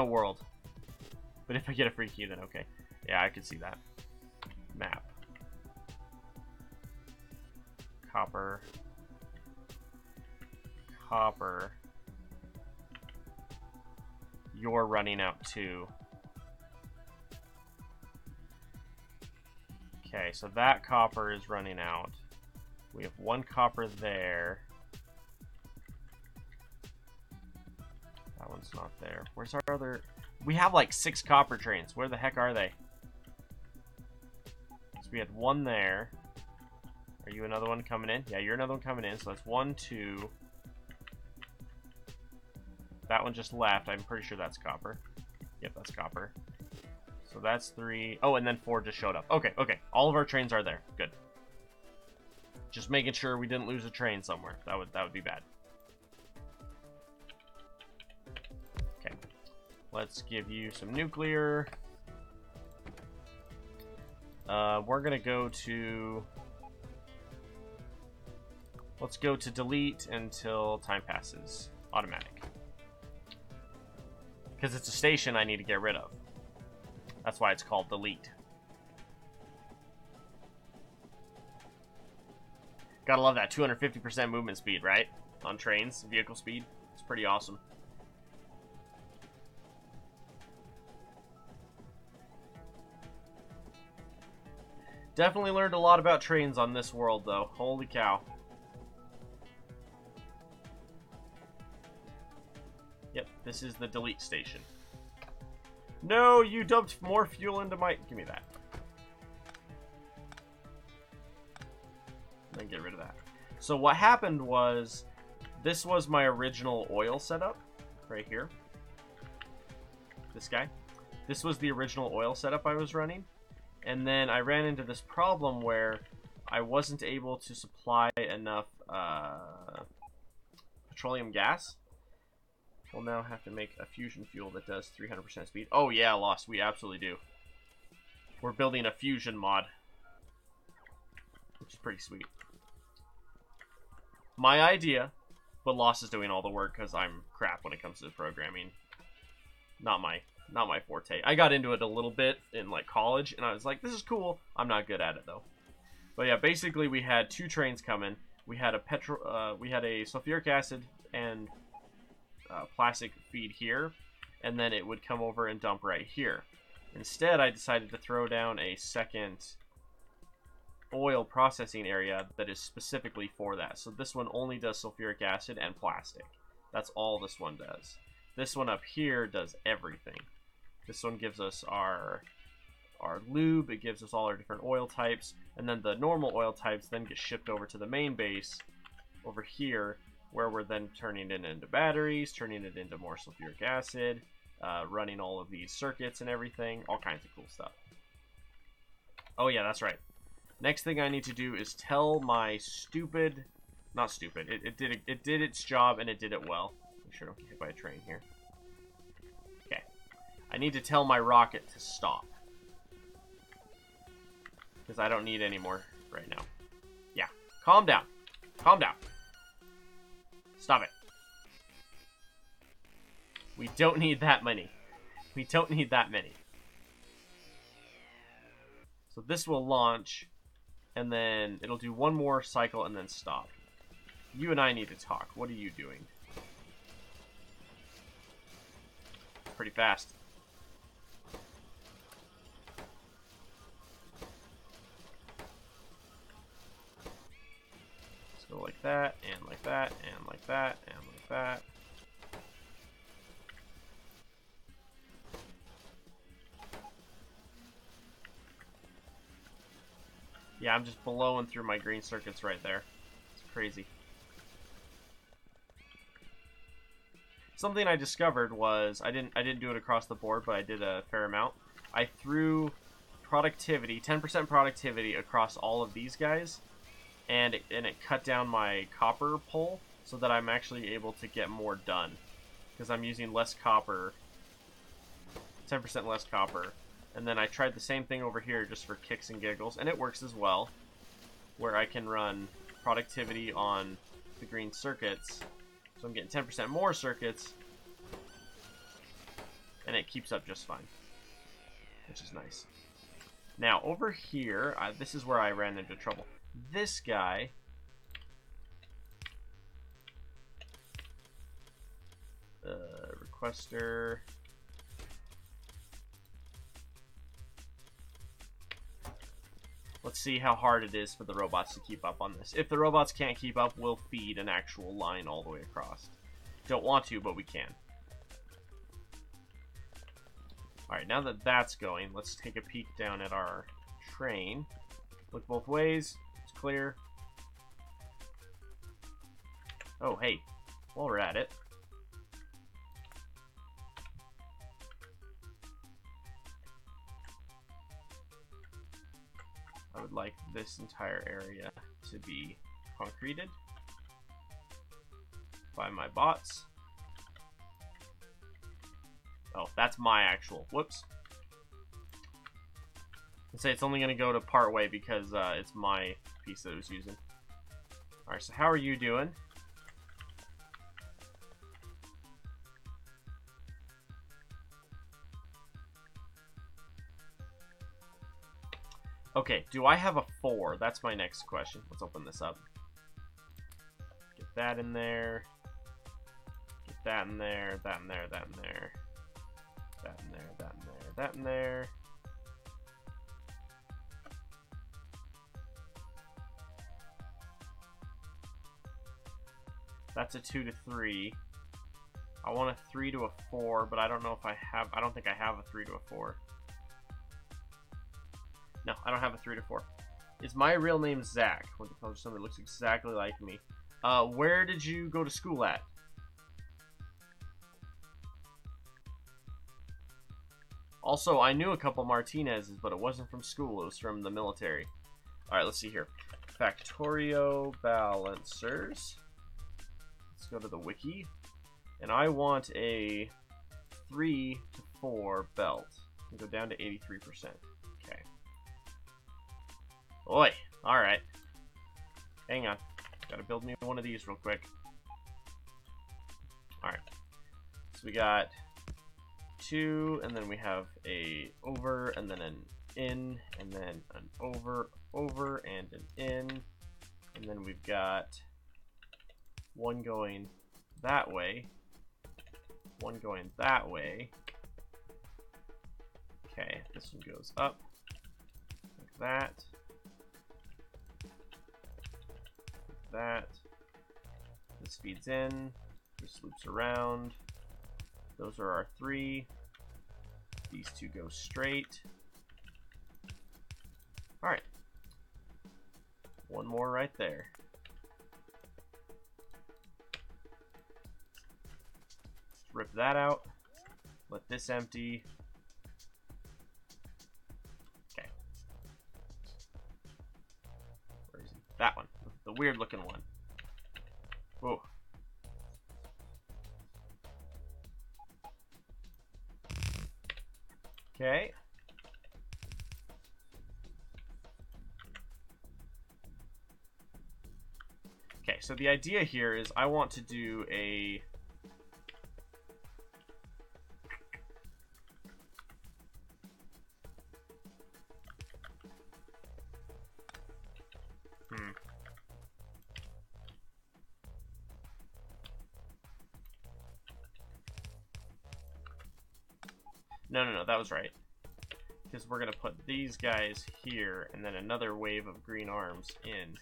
world. But if I get a free key, then okay. Yeah, I could see that. Map. Copper. You're running out too. Okay, so that copper is running out. We have 1 copper there. That one's not there. Where's our other... We have like 6 copper trains. Where the heck are they? So we had 1 there. Are you another one coming in? Yeah, you're another one coming in. So that's 1, 2. That one just left. I'm pretty sure that's copper. Yep, that's copper. So that's 3. Oh, and then 4 just showed up. Okay. All of our trains are there. Good. Just making sure we didn't lose a train somewhere. That would be bad. Okay. Let's give you some nuclear. We're gonna go to... Let's go to delete until time passes. Automatic. Because it's a station I need to get rid of. That's why it's called delete. Gotta love that 250% movement speed, right? On trains, vehicle speed. It's pretty awesome. Definitely learned a lot about trains on this world, though. Holy cow. Yep, this is the delete station. No, you dumped more fuel into my... Give me that. Then get rid of that. So what happened was, this was my original oil setup, right here. This guy. This was the original oil setup I was running. And then I ran into this problem where I wasn't able to supply enough petroleum gas. We'll now have to make a fusion fuel that does 300% speed. Oh yeah, Lost, we absolutely do. We're building a fusion mod, which is pretty sweet. My idea, but Lost is doing all the work because I'm crap when it comes to programming. Not my forte. I got into it a little bit in like college, and I was like, this is cool. I'm not good at it though. But yeah, basically we had two trains coming. We had a sulfuric acid and plastic feed here, and then it would come over and dump right here. Instead, I decided to throw down a second oil processing area that is specifically for that. So this one only does sulfuric acid and plastic. That's all this one does. This one up here does everything. This one gives us our lube, it gives us all our different oil types, and then the normal oil types then get shipped over to the main base over here, where we're then turning it into batteries, turning it into more sulfuric acid, running all of these circuits and everything, all kinds of cool stuff. Oh yeah, that's right. Next thing I need to do is tell my stupid, not stupid, it did its job and it did it well. Make sure I don't get hit by a train here. Okay. I need to tell my rocket to stop. Because I don't need any more right now. Yeah. Calm down. Calm down. Stop it. We don't need that many. We don't need that many. So this will launch, and then it'll do one more cycle and then stop. You and I need to talk. What are you doing? Pretty fast. Let's go like that, and like that, and like that, and like that. Yeah, I'm just blowing through my green circuits right there. It's crazy. Something I discovered was I didn't do it across the board, but I did a fair amount. I threw productivity, 10% productivity across all of these guys, and it cut down my copper pull so that I'm actually able to get more done because I'm using less copper, 10% less copper. And then I tried the same thing over here just for kicks and giggles, and it works as well, where I can run productivity on the green circuits. So I'm getting 10% more circuits, and it keeps up just fine, which is nice. Now, over here, this is where I ran into trouble. This guy... requester... Let's see how hard it is for the robots to keep up on this. If the robots can't keep up, we'll feed an actual line all the way across. Don't want to, but we can. Alright, now that that's going, let's take a peek down at our train. Look both ways. It's clear. Oh, hey. While we're at it. I would like this entire area to be concreted by my bots. Oh, that's my actual. Whoops. Let's say it's only going to go to part way because it's my piece that it was using. Alright, so how are you doing? Okay, do I have a 4? That's my next question. Let's open this up. Get that in there. Get that in there, that in there, that in there. That in there, that in there, that in there. That's a 2 to 3. I want a 3 to a 4, but I don't know if I have. I don't think I have a 3 to a 4. No, I don't have a 3 to 4. Is my real name Zach? When it comes to somebody that looks exactly like me. Where did you go to school at? Also, I knew a couple Martinez's, but it wasn't from school. It was from the military. All right, let's see here. Factorio balancers. Let's go to the wiki. And I want a 3 to 4 belt. Go down to 83%. Okay. Oi. Alright. Hang on. Gotta build me one of these real quick. Alright. So we got 2, and then we have a over, and then an in, and then an over, and an in. And then we've got one going that way, one going that way. Okay, this one goes up like that, like that. This feeds in, this loops around. Those are our 3. These 2 go straight. All right, one more right there. Rip that out. Let this empty. Okay. Where is he? That one. The weird looking one. Whoa. Okay. Okay, so the idea here is I want to do a No, that was right. Because we're going to put these guys here, and then another wave of green arms in.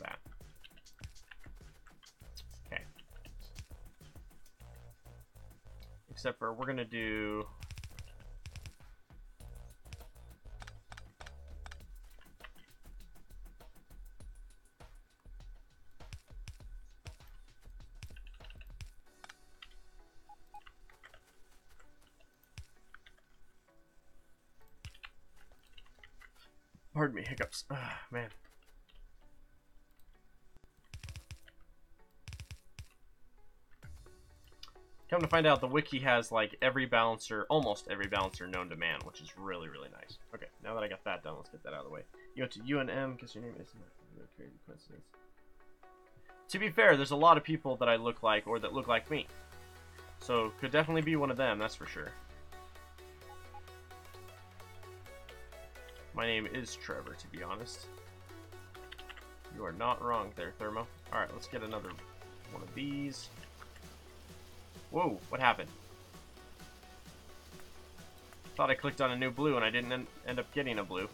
That. Okay. Except for we're going to do... Pardon me, hiccups. Man. Come to find out, the wiki has like every balancer, almost every balancer known to man, which is really, really nice. Okay, now that I got that done, let's get that out of the way. You go to UNM because your name isn't a crazy coincidence. To be fair, there's a lot of people that I look like or that look like me. So, could definitely be one of them, that's for sure. My name is Trevor, to be honest. You are not wrong there, Thermo. Alright, let's get another one of these. Whoa, what happened? Thought I clicked on a new blue and I didn't end up getting a blue.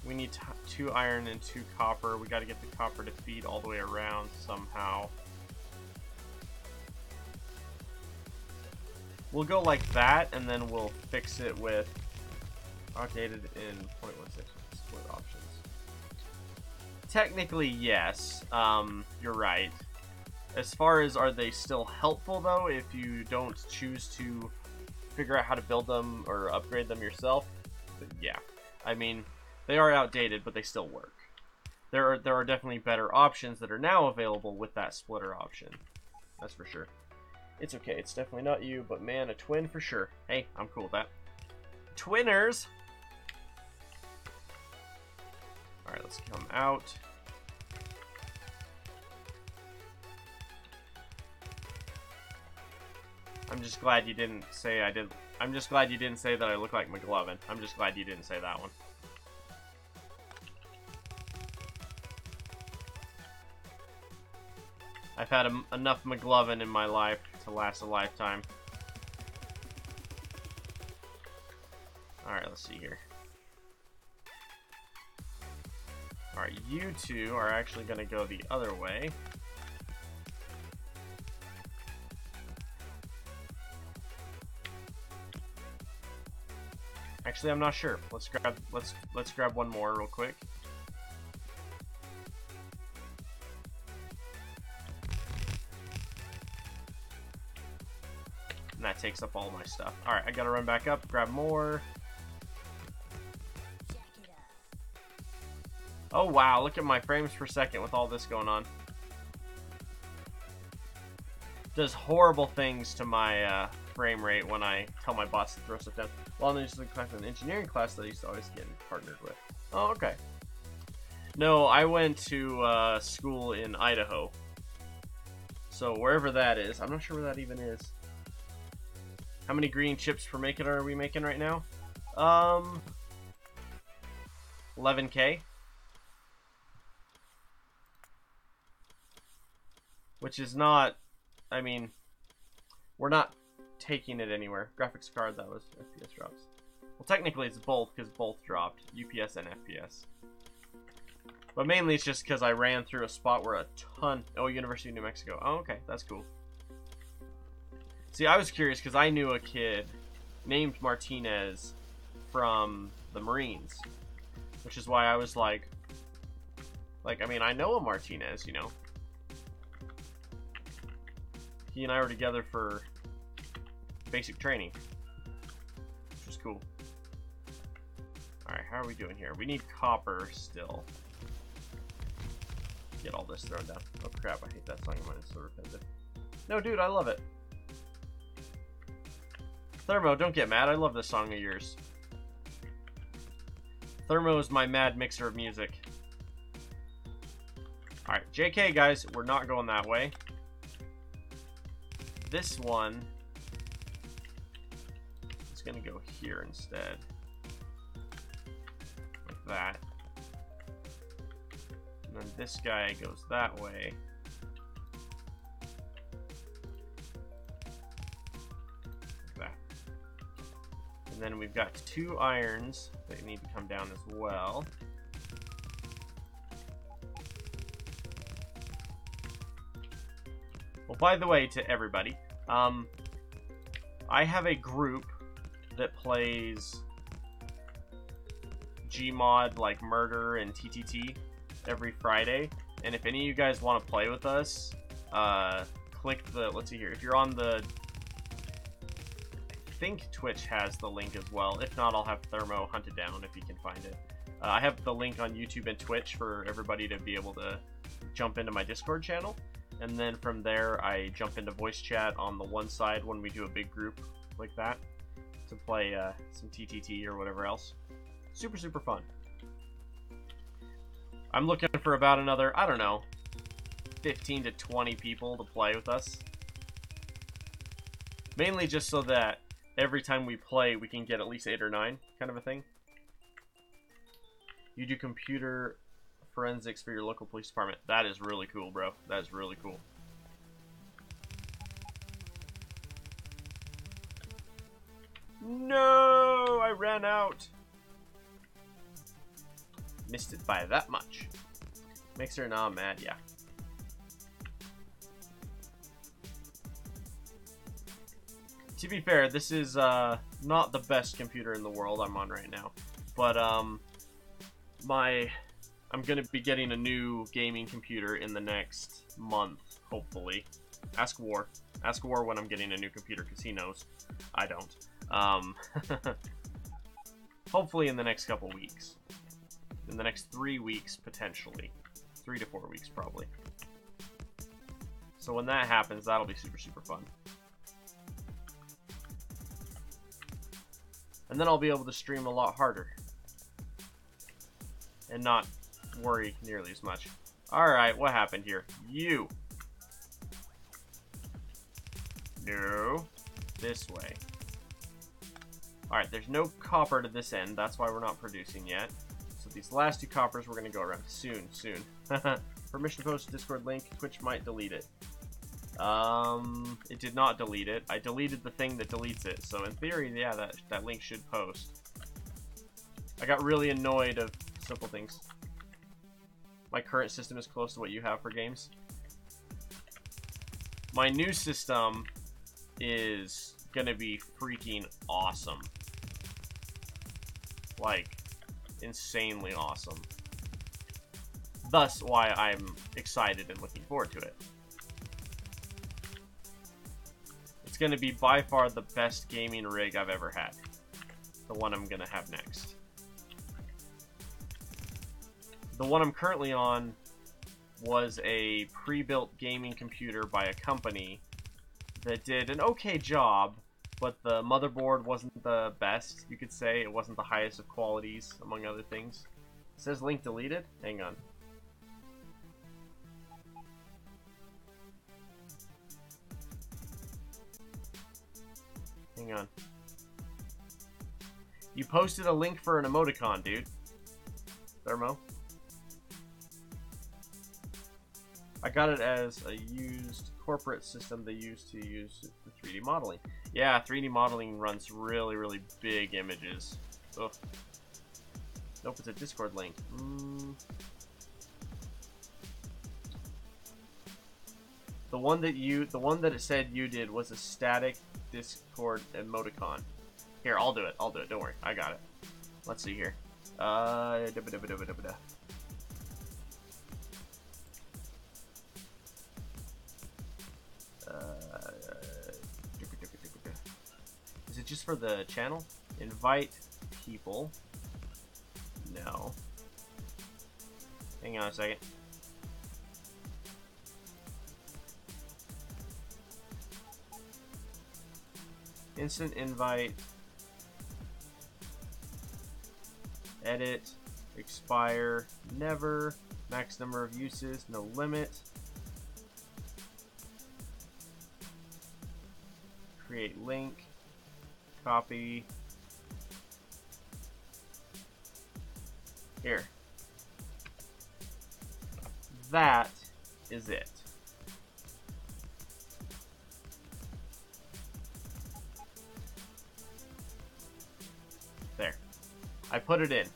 We need 2 iron and 2 copper. We gotta get the copper to feed all the way around somehow. We'll go like that, and then we'll fix it with outdated in 0.16 split options. Technically, yes. You're right. As far as are they still helpful, though, if you don't choose to figure out how to build them or upgrade them yourself? But yeah. I mean, they are outdated, but they still work. There are definitely better options that are now available with that splitter option. That's for sure. It's okay, it's definitely not you, but man, a twin for sure. Hey, I'm cool with that. Twinners! Alright, let's come out. I'm just glad you didn't say I did. I'm just glad you didn't say that I look like McLovin. I'm just glad you didn't say that one. I've had enough McLovin in my life to last a lifetime. Alright, let's see here. Alright, you two are actually going to go the other way. Actually, I'm not sure. Let's grab one more real quick. And that takes up all my stuff. Alright, I gotta run back up, grab more. Oh wow, look at my frames per second with all this going on. Does horrible things to my frame rate when I tell my bots to throw stuff down. Well, there's the class, an engineering class that I used to always get partnered with. Oh, okay. No, I went to school in Idaho. So wherever that is, I'm not sure where that even is. How many green chips per make it are we making right now? 11K. Which is not, I mean, we're not taking it anywhere. Graphics card, that was FPS drops. Well, technically it's both, because both dropped. UPS and FPS. But mainly it's just because I ran through a spot where a ton... Oh, University of New Mexico. Oh, okay. That's cool. See, I was curious because I knew a kid named Martinez from the Marines. Which is why I was like, I mean, I know a Martinez, you know. He and I were together for basic training, which is cool. Alright, how are we doing here? We need copper still. Get all this thrown down. Oh crap, I hate that song of mine, it's so repetitive. No, dude, I love it. Thermo, don't get mad, I love this song of yours. Thermo is my mad mixer of music. Alright, JK guys, we're not going that way. This one is going to go here instead. Like that. And then this guy goes that way. Like that. And then we've got 2 irons that need to come down as well. Well, by the way, to everybody, I have a group that plays Gmod, like Murder and TTT, every Friday. And if any of you guys want to play with us, click the, let's see here, if you're on the, I think Twitch has the link as well. If not, I'll have Thermo hunt it down if he can find it. I have the link on YouTube and Twitch for everybody to be able to jump into my Discord channel. And then from there, I jump into voice chat on the one side when we do a big group like that to play some TTT or whatever else. Super, super fun. I'm looking for about another, I don't know, 15 to 20 people to play with us. Mainly just so that every time we play, we can get at least 8 or 9, kind of a thing. You do computer forensics for your local police department. That is really cool, bro. That is really cool. No, I ran out. Missed it by that much. Makes her not mad, yeah. To be fair, this is not the best computer in the world I'm on right now, but I'm gonna be getting a new gaming computer in the next month, hopefully. Ask War. Ask War when I'm getting a new computer, because he knows. I don't. Hopefully in the next couple weeks. In the next 3 weeks, potentially. 3 to 4 weeks, probably. So when that happens, that'll be super, super fun. And then I'll be able to stream a lot harder. And not worry nearly as much. Alright, what happened here? You. No. this way. Alright, there's no copper to this end. That's why we're not producing yet. So these last 2 coppers we're going to go around soon. Permission to post Discord link. Twitch might delete it. It did not delete it. I deleted the thing that deletes it. So in theory, yeah, that link should post. I got really annoyed of simple things. My current system is close to what you have for games. My new system is gonna be freaking awesome. Like, insanely awesome. Thus why I'm excited and looking forward to it. It's gonna be by far the best gaming rig I've ever had. The one I'm gonna have next. The one I'm currently on was a pre-built gaming computer by a company that did an okay job, but the motherboard wasn't the best, you could say. It wasn't the highest of qualities, among other things. It says link deleted? Hang on. Hang on. You posted a link for an emoticon, dude. Thermo. I got it as a used corporate system they used to use the 3D modeling. Yeah, 3D modeling runs really, really big images. Ugh. Nope, it's a Discord link. The one that it said you did was a static Discord emoticon. Here, I'll do it. Don't worry, I got it. Let's see here. Is it just for the channel? Invite people. No. Hang on a second. Instant invite. Edit. Expire. Never. Max number of uses. No limit. Create link. Copy. Here. That is it. There. I put it in.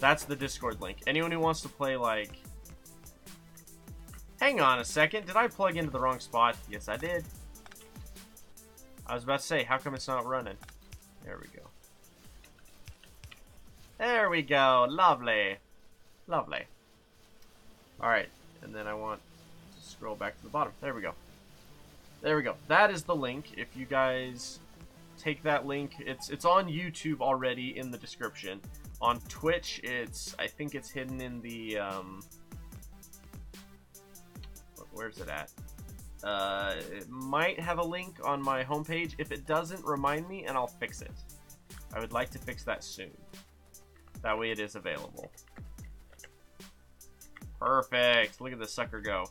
That's the Discord link. Anyone who wants to play, like... Hang on a second. Did I plug into the wrong spot? Yes, I did. I was about to say, how come it's not running? There we go. There we go. Lovely. Lovely. Alright. And then I want to scroll back to the bottom. There we go. There we go. That is the link. If you guys take that link, it's on YouTube already in the description. On Twitch, I think it's hidden in the, where's it at? It might have a link on my homepage. If it doesn't, remind me and I'll fix it. I would like to fix that soon. That way it is available. Perfect. Look at this sucker go.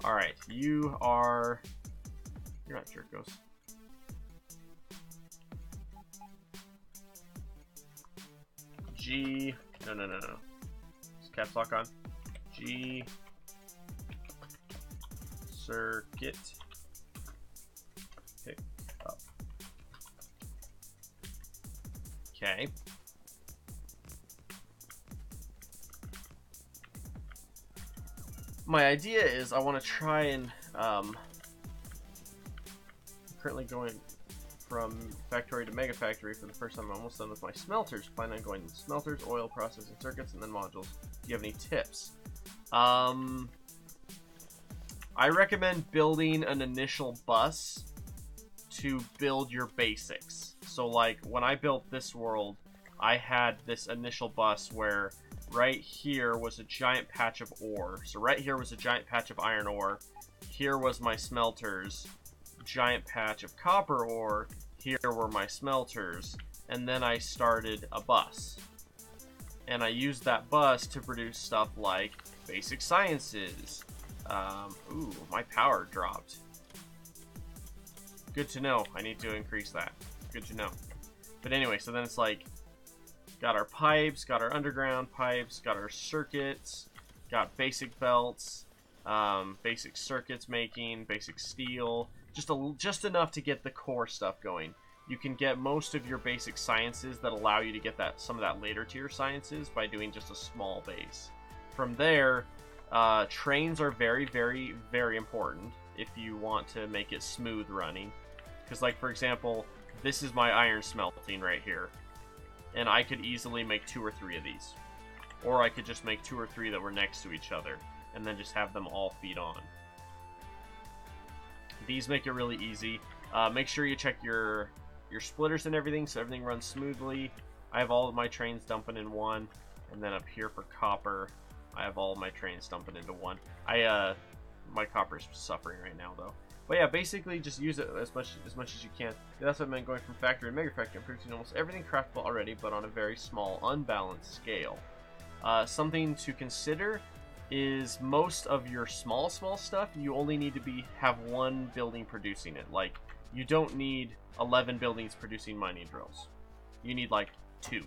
Alright, you're not Jerkos. G, no. Is caps lock on? G circuit pick up. Okay. My idea is I want to try and currently going from Factorio to Mega Factory for the first time. I'm almost done with my smelters. Plan on going smelters, oil processing circuits, and then modules. Do you have any tips? I recommend building an initial bus to build your basics. So like when I built this world, I had this initial bus where right here was a giant patch of ore. So right here was a giant patch of iron ore. Here was my smelters. Giant patch of copper ore. Here were my smelters. And then I started a bus. And I used that bus to produce stuff like basic sciences, Ooh, my power dropped. Good to know. I need to increase that. Good to know. But anyway, so then it's like, got our pipes, got our underground pipes, got our circuits, got basic belts, basic circuits making, basic steel, just enough to get the core stuff going. You can get most of your basic sciences that allow you to get some of that later tier sciences by doing just a small base. From there, trains are very, very, very important if you want to make it smooth running. Because, like, for example, this is my iron smelting right here. And I could easily make 2 or 3 of these. Or I could just make 2 or 3 that were next to each other, and then just have them all feed on. These make it really easy. Make sure you check your splitters and everything, so everything runs smoothly. I have all of my trains dumping in one, and then up here for copper, I have all of my trains dumping into one. My copper is suffering right now, though. But yeah, basically just use it as much as you can. That's what I meant going from factory to mega factory. I'm producing almost everything craftable already, but on a very small, unbalanced scale. Something to consider is most of your small stuff, you only need to have 1 building producing it. Like, you don't need 11 buildings producing mining drills. You need like 2.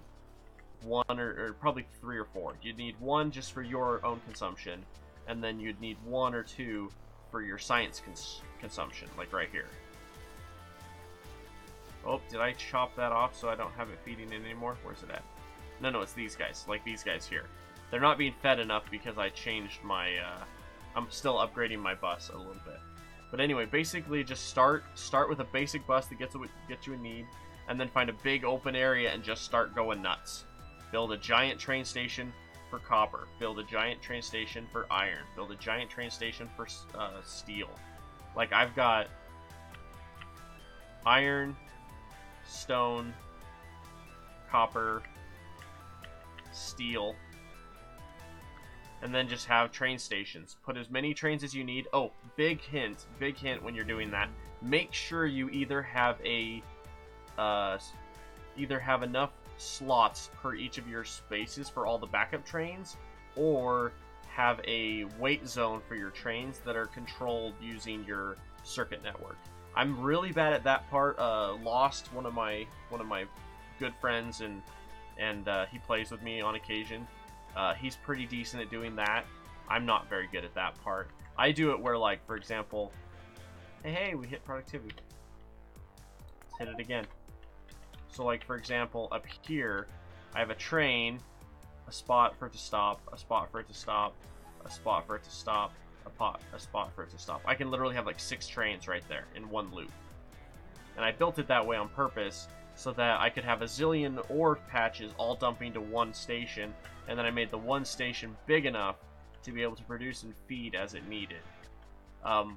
1 or probably 3 or 4. You'd need 1 just for your own consumption, and then you'd need 1 or 2 for your science consumption, like right here. Oh, did I chop that off so I don't have it feeding in anymore? Where's it at? No, it's these guys, like these guys here. They're not being fed enough because I changed my, I'm still upgrading my bus a little bit. But anyway, basically just start with a basic bus that gets you a need, and then find a big open area and just start going nuts. Build a giant train station for copper. Build a giant train station for iron. Build a giant train station for steel. Like, I've got iron, stone, copper, steel, and then just have train stations. Put as many trains as you need. Oh, big hint when you're doing that. Make sure you either have enough slots per each of your spaces for all the backup trains, or have a wait zone for your trains that are controlled using your circuit network. I'm really bad at that part. Lost, one of my good friends, and he plays with me on occasion. He's pretty decent at doing that. I'm not very good at that part. I do it where, like, for example, hey, we hit productivity. Let's hit it again. So, like, for example, up here, I have a train, a spot for it to stop, a spot for it to stop, a spot for it to stop, a spot for it to stop. I can literally have like 6 trains right there in one loop. And I built it that way on purpose so that I could have a zillion ore patches all dumping to one station, and then I made the one station big enough to be able to produce and feed as it needed.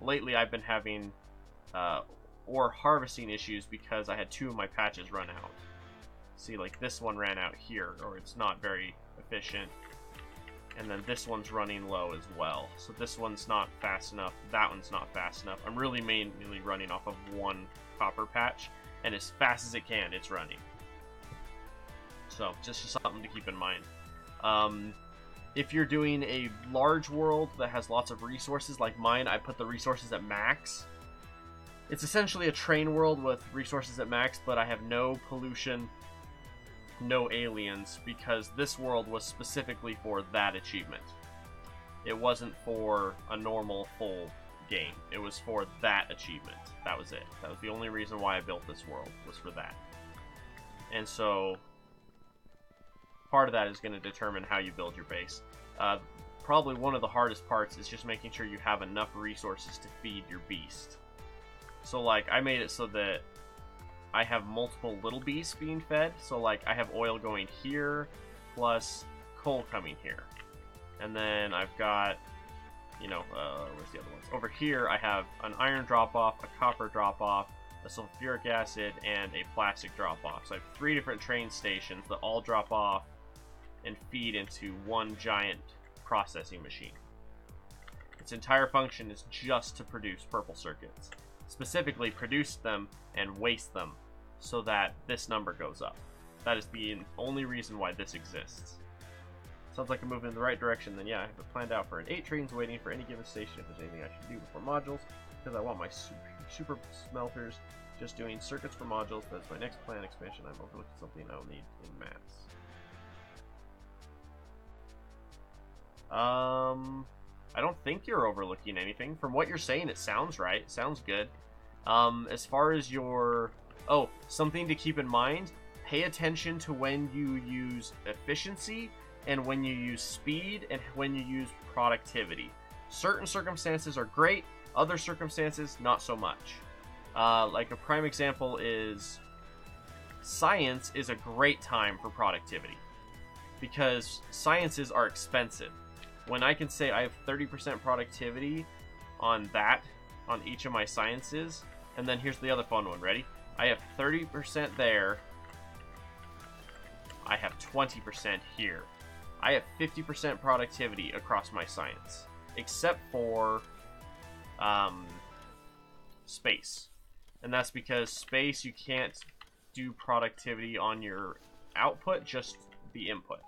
Lately I've been having ore harvesting issues because I had 2 of my patches run out. See, like this one ran out here, or it's not very efficient. And then this one's running low as well. So this one's not fast enough, that one's not fast enough. I'm really mainly running off of 1 copper patch, and as fast as it can, it's running. So, just something to keep in mind. If you're doing a large world that has lots of resources like mine, I put the resources at max. It's essentially a train world with resources at max, but I have no pollution, no aliens, because this world was specifically for that achievement. It wasn't for a normal full game. It was for that achievement. That was it. That was the only reason why I built this world, was for that. And so part of that is going to determine how you build your base. Probably one of the hardest parts is just making sure you have enough resources to feed your beast. So, like, I made it so that I have multiple little beasts being fed. So, like, I have oil going here, plus coal coming here. And then I've got, you know, where's the other ones? Over here, I have an iron drop-off, a copper drop-off, a sulfuric acid, and a plastic drop-off. So I have 3 different train stations that all drop off and feed into one giant processing machine. Its entire function is just to produce purple circuits. Specifically, produce them and waste them so that this number goes up. That is the only reason why this exists. Sounds like I'm moving in the right direction. Then yeah, I have it planned out for an 8 trains waiting for any given station. If there's anything I should do before modules, because I want my super smelters. Just doing circuits for modules. That's my next plan expansion. I'm overlooking something I'll need in maths. I don't think you're overlooking anything. From what you're saying, it sounds right. It sounds good. As far as your... Oh, something to keep in mind. Pay attention to when you use efficiency and when you use speed and when you use productivity. Certain circumstances are great. Other circumstances, not so much. Like a prime example is science is a great time for productivity because sciences are expensive. When I can say I have 30% productivity on each of my sciences, and then here's the other fun one, ready? I have 30% there, I have 20% here. I have 50% productivity across my science, except for space. And that's because space, you can't do productivity on your output, just the input.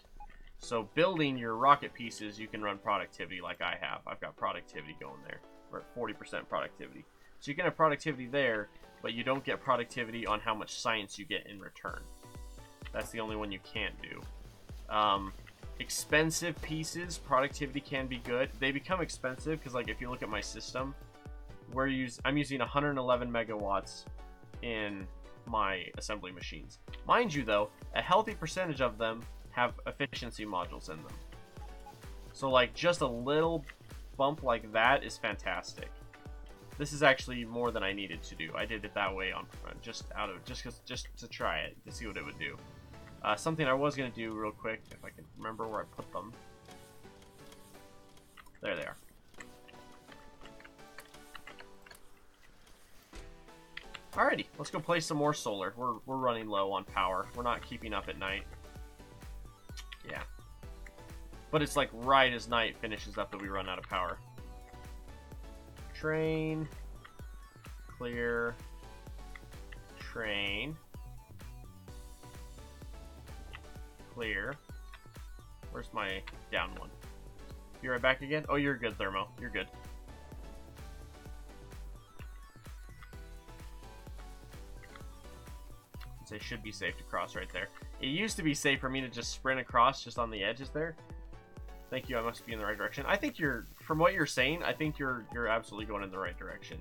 So building your rocket pieces, you can run productivity like I have. I've got productivity going there. We're at 40% productivity. So you can have productivity there, but you don't get productivity on how much science you get in return. That's the only one you can't do. Expensive pieces, productivity can be good. They become expensive because, like, if you look at my system, I'm using 111 megawatts in my assembly machines. Mind you, though, a healthy percentage of them have efficiency modules in them. So, like, just a little bump like that is fantastic. This is actually more than I needed to do. I did it that way on just to try it to see what it would do. Something I was gonna do real quick, if I can remember where I put them. There they are. Alrighty, let's go play some more solar. We're running low on power. We're not keeping up at night. Yeah. But it's like right as night finishes up that we run out of power. Train. Clear. Train. Clear. Where's my down one? You right back again? Oh, you're good, Thermo. You're good. They should be safe to cross right there. It used to be safe for me to just sprint across just on the edges there. Thank you, I must be in the right direction. I think from what you're saying, I think you're absolutely going in the right direction.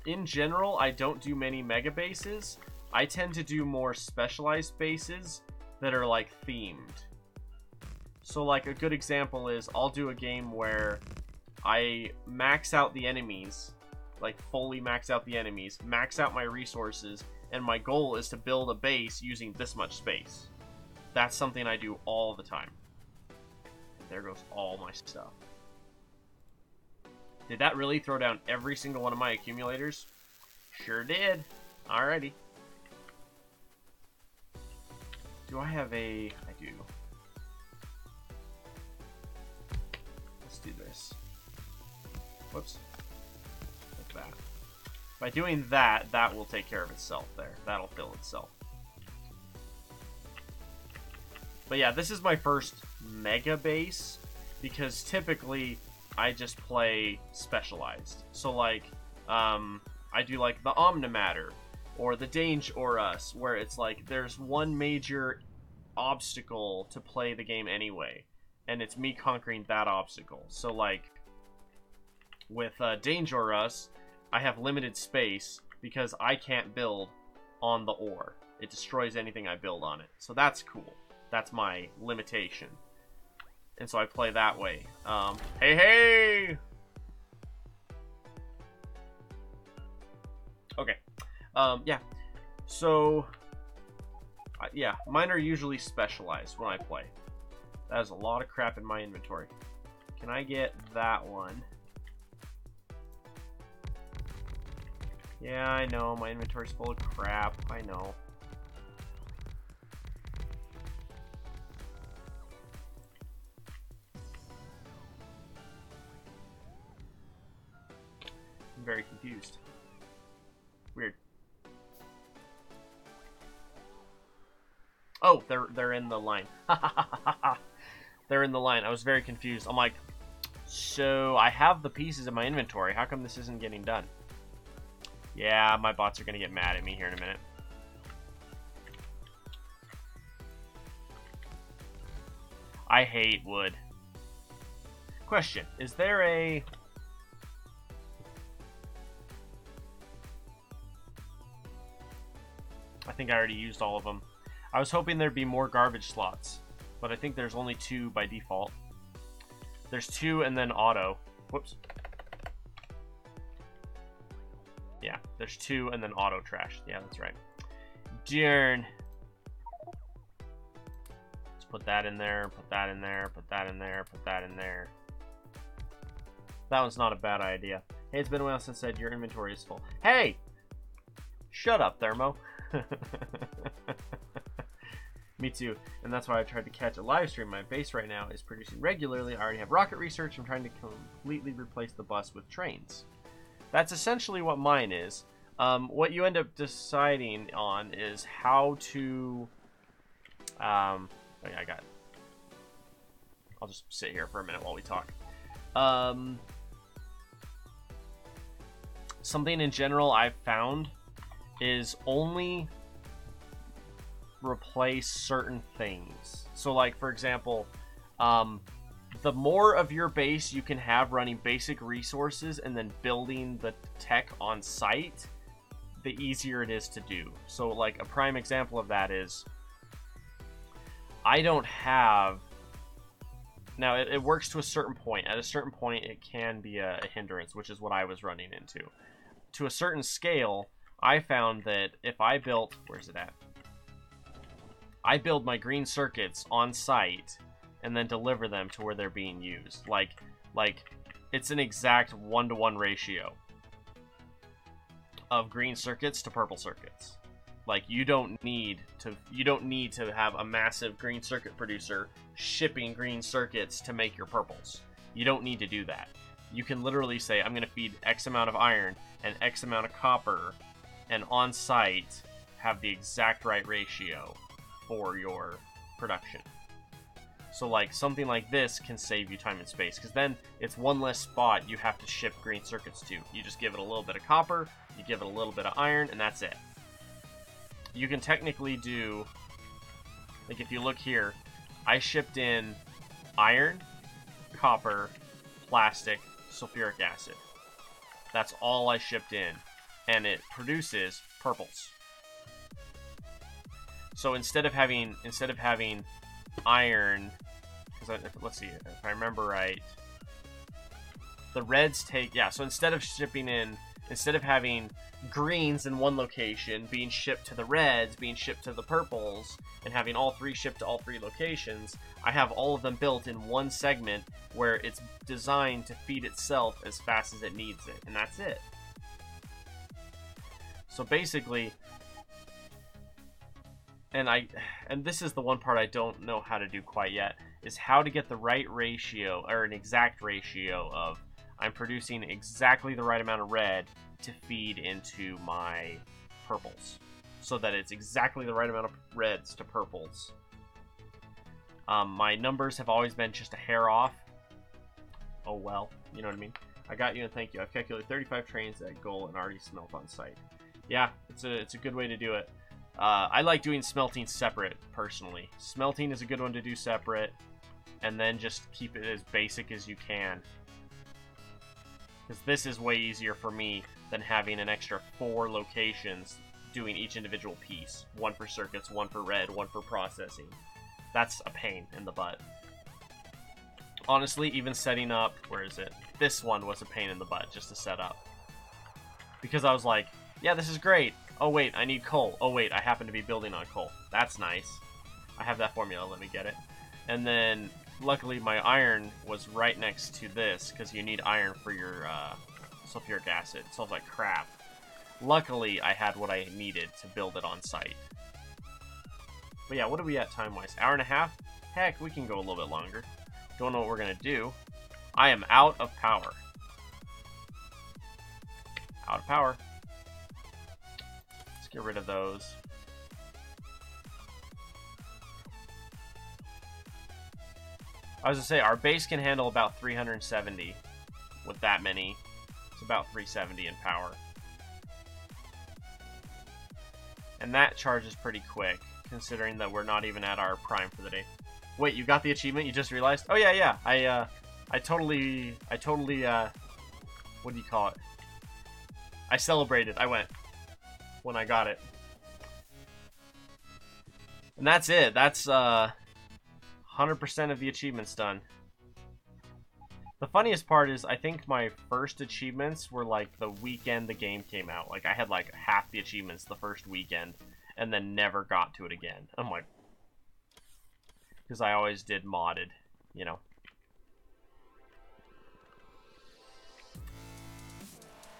In general, I don't do many mega bases. I tend to do more specialized bases that are like themed. So like a good example is I'll do a game where I max out the enemies, like fully max out the enemies, max out my resources, and my goal is to build a base using this much space. That's something I do all the time. And there goes all my stuff. Did that really throw down every single one of my accumulators? Sure did. Alrighty. Do I have a... I do. Let's do this. Whoops. Like that. By doing that, that will take care of itself there. That'll fill itself. But yeah, this is my first mega base, because typically I just play specialized. So like, I do like the Omnimatter, or the Dange or Us, where it's like there's one major obstacle to play the game anyway, and it's me conquering that obstacle. So like, with Dange or Us, I have limited space because I can't build on the ore. It destroys anything I build on it. So that's cool. That's my limitation. And so I play that way. Hey, hey! Okay. Yeah. So, yeah, mine are usually specialized when I play. That is a lot of crap in my inventory. Can I get that one? Yeah, I know. My inventory's full of crap. I know. I'm very confused. Weird. Oh, they're in the line. they're in the line. I was very confused. I'm like, so I have the pieces in my inventory. How come this isn't getting done? Yeah, my bots are going to get mad at me here in a minute. I hate wood. Question, is there a... I think I already used all of them. I was hoping there'd be more garbage slots, but I think there's only 2 by default. There's 2 and then auto. Whoops. Yeah, there's 2 and then auto trash. Yeah, that's right. Darn. Let's put that in there, put that in there, put that in there, put that in there. That one's not a bad idea. Hey, it's been a while since I said your inventory is full. Hey! Shut up, Thermo. Me too, and that's why I tried to catch a live stream. My base right now is producing regularly. I already have rocket research. I'm trying to completely replace the bus with trains. That's essentially what mine is. What you end up deciding on is how to... I'll just sit here for a minute while we talk. Something in general I've found is only replace certain things. So like, for example, the more of your base you can have running basic resources and then building the tech on site, the easier it is to do. So like a prime example of that is I don't have... Now it works to a certain point. At a certain point it can be a hindrance, which is what I was running into. To a certain scale, I found that if I built... Where's it at? I build my green circuits on site and then deliver them to where they're being used. Like it's an exact 1-to-1 ratio of green circuits to purple circuits. Like you don't need to have a massive green circuit producer shipping green circuits to make your purples. You don't need to do that. You can literally say, I'm going to feed X amount of iron and X amount of copper, and on site have the exact right ratio for your production. So like something like this can save you time and space, because then it's one less spot you have to ship green circuits to. You just give it a little bit of copper, you give it a little bit of iron, and that's it. You can technically do, like if you look here, I shipped in iron, copper, plastic, sulfuric acid. That's all I shipped in, and it produces purples. So instead of having iron, because let's see if I remember right, the reds take, yeah. So instead of having greens in one location being shipped to the reds, being shipped to the purples, and having all 3 shipped to all 3 locations, I have all of them built in one segment where it's designed to feed itself as fast as it needs it, and that's it. So basically, and this is the one part I don't know how to do quite yet, is how to get the right ratio, or an exact ratio of I'm producing exactly the right amount of red to feed into my purples, so that it's exactly the right amount of reds to purples. My numbers have always been just a hair off. Oh well, you know what I mean? I got you and thank you. I've calculated 35 trains at goal and already smelt on site. Yeah, it's a good way to do it. I like doing smelting separate, personally. Smelting is a good one to do separate, and then just keep it as basic as you can. Because this is way easier for me than having an extra 4 locations doing each individual piece. 1 for circuits, 1 for red, 1 for processing. That's a pain in the butt. Honestly, even setting up, where is it? This one was a pain in the butt just to set up. Because I was like, yeah, this is great. Oh wait, I need coal. Oh wait, I happen to be building on coal. That's nice. I have that formula, let me get it. And then, luckily my iron was right next to this, because you need iron for your sulfuric acid. So I was like, crap. Luckily, I had what I needed to build it on site. But yeah, what are we at time-wise? Hour and a half? Heck, we can go a little bit longer. Don't know what we're going to do. I am out of power. Out of power. Let's get rid of those. I was gonna say, our base can handle about 370 with that many. It's about 370 in power. And that charges pretty quick, considering that we're not even at our prime for the day. Wait, you got the achievement? You just realized? Oh yeah, yeah. I totally, what do you call it? I celebrated. I went when I got it. And that's it. That's 100% of the achievements done. The funniest part is I think my first achievements were like the weekend the game came out. Like I had like half the achievements the first weekend and then never got to it again. I'm like, because I always did modded, you know.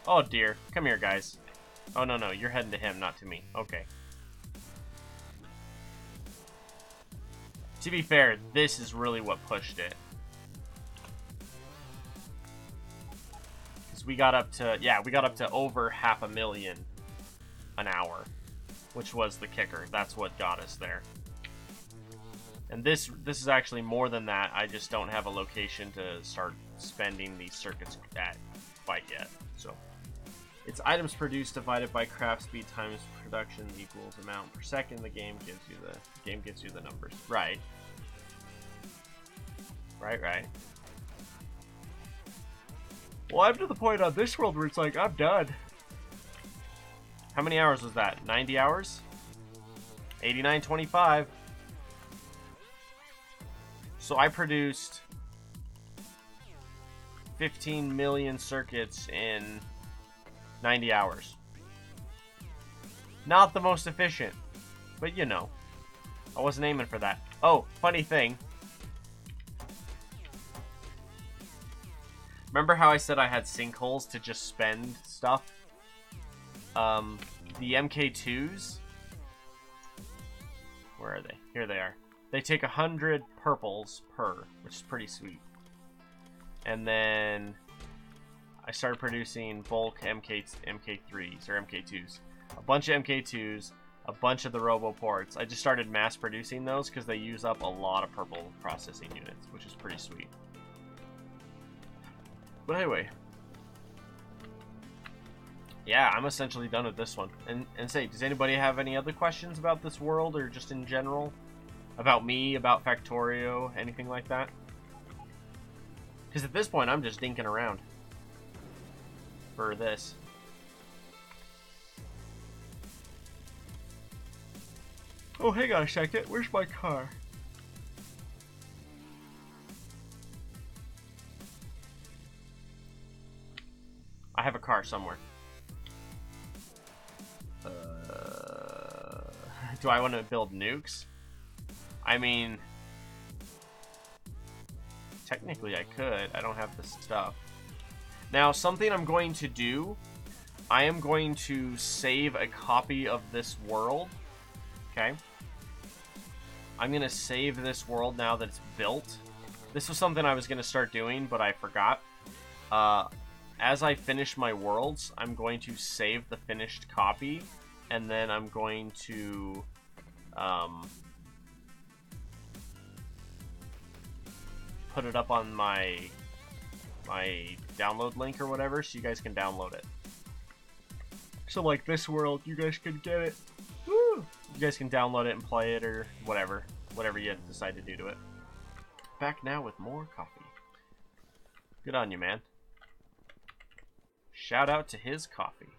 Oh dear. Come here, guys. Oh no, no, you're heading to him, not to me. Okay. To be fair, this is really what pushed it. Because we got up to, yeah, we got up to over 500,000 an hour, which was the kicker. That's what got us there. And this is actually more than that. I just don't have a location to start spending these circuits at quite yet. So it's items produced divided by craft speed times production equals amount per second. The game gives you the numbers. Right. Right. Well, I'm to the point on this world where it's like, I'm done. How many hours was that? 90 hours? 89.25. So I produced 15 million circuits in 90 hours. Not the most efficient, but you know, I wasn't aiming for that. Oh, funny thing. Remember how I said I had sinkholes to just spend stuff? The MK2s, where are they? Here they are. They take 100 purples per, which is pretty sweet. And then I started producing bulk MK3s or MK2s. A bunch of MK2s, a bunch of the RoboPorts. I just started mass producing those because they use up a lot of purple processing units, which is pretty sweet. But anyway, yeah, I'm essentially done with this one. And say, does anybody have any other questions about this world or just in general? About me, about Factorio, anything like that? Because at this point, I'm just dinking around for this. Oh, hang on a second. Where's my car? I have a car somewhere. Do I want to build nukes? I mean, technically I could. I don't have the stuff. Now, something I'm going to do, I am going to save a copy of this world. Okay? I'm going to save this world now that it's built. This was something I was going to start doing, but I forgot. As I finish my worlds, I'm going to save the finished copy, and then I'm going to put it up on my download link or whatever, so you guys can download it. So like this world, you guys can get it. Woo! You guys can download it and play it or whatever you decide to do to it. Back now with more coffee. Good on you, man. Shout out to his coffee.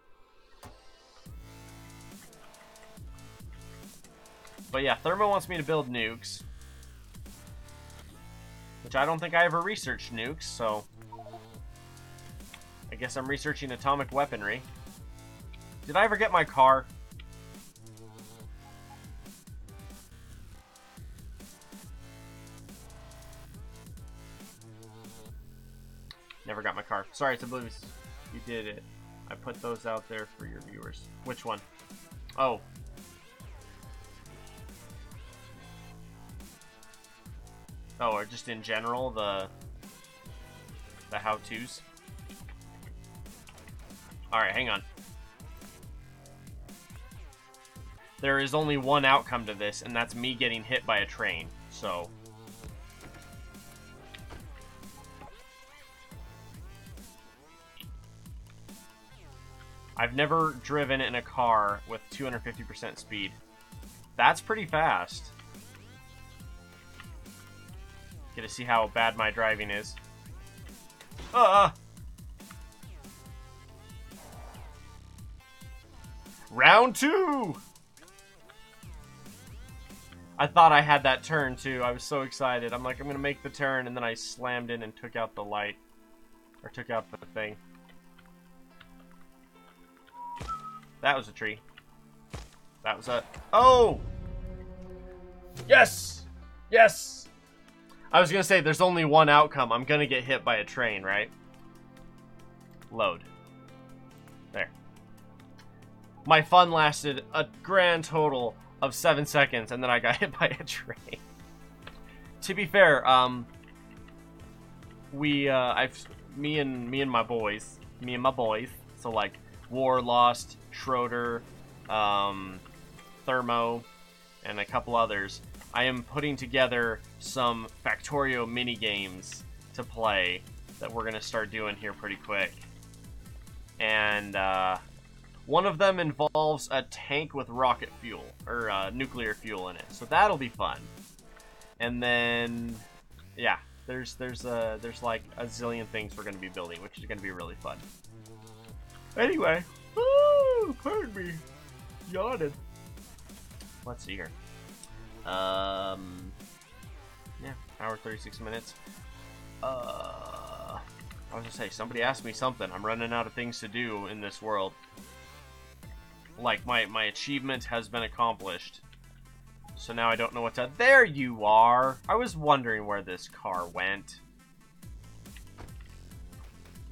But yeah, Thermo wants me to build nukes. Which I don't think I ever researched nukes, so I guess I'm researching atomic weaponry. Did I ever get my car? Never got my car. Sorry, it's a blue. You did it. I put those out there for your viewers. Which one? Oh. Oh, or just in general, the how-tos? Alright, hang on. There is only one outcome to this, and that's me getting hit by a train, so I've never driven in a car with 250% speed. That's pretty fast. Get to see how bad my driving is. Round 2! I thought I had that turn too. I was so excited. I'm like, I'm gonna make the turn, and then I slammed in and took out the light. Or took out the thing. That was a tree. That was a... Oh! Yes! Yes! I was gonna say, there's only one outcome. I'm gonna get hit by a train, right? Load. There. My fun lasted a grand total of 7 seconds, and then I got hit by a train. To be fair, me and my boys, so like War, Lost, Schroeder, Thermo, and a couple others, I am putting together some Factorio mini games to play that we're gonna start doing here pretty quick. And one of them involves a tank with rocket fuel, or nuclear fuel in it, so that'll be fun. And then, yeah, there's like a zillion things we're gonna be building, which is gonna be really fun. Anyway, pardon me, yawning. Let's see here. Yeah, hour 36 minutes. I was gonna say, somebody asked me something. I'm running out of things to do in this world. Like, my achievement has been accomplished. So now I don't know what to... There you are! I was wondering where this car went.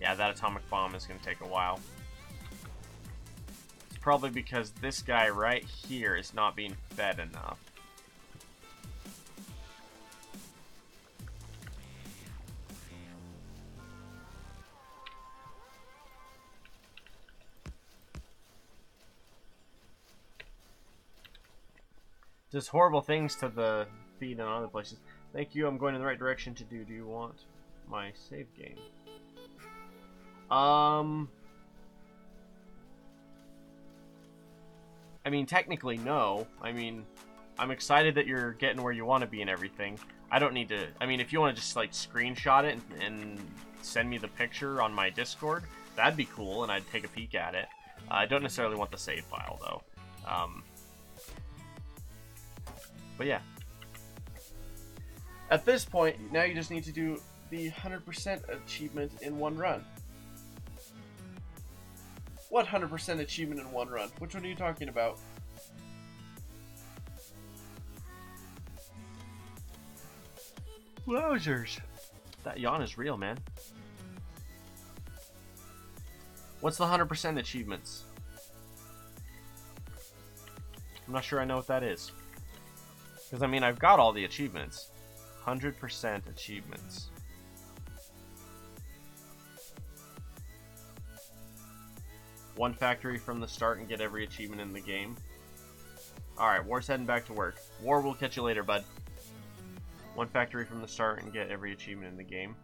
Yeah, that atomic bomb is gonna take a while. It's probably because this guy right here is not being fed enough. Does horrible things to the feed in other places. Thank you, I'm going in the right direction to do. Do you want my save game? I mean, technically, no. I mean, I'm excited that you're getting where you want to be and everything. I don't need to... I mean, if you want to just, like, screenshot it and send me the picture on my Discord, that'd be cool, and I'd take a peek at it. I don't necessarily want the save file, though. But yeah. At this point, now you just need to do the 100% achievement in one run. What 100% achievement in one run? Which one are you talking about? Wowzers. That yawn is real, man. What's the 100% achievements? I'm not sure I know what that is. Because, I mean, I've got all the achievements. 100% achievements. One factory from the start and get every achievement in the game. Alright, War's heading back to work. War, we'll catch you later, bud. One factory from the start and get every achievement in the game.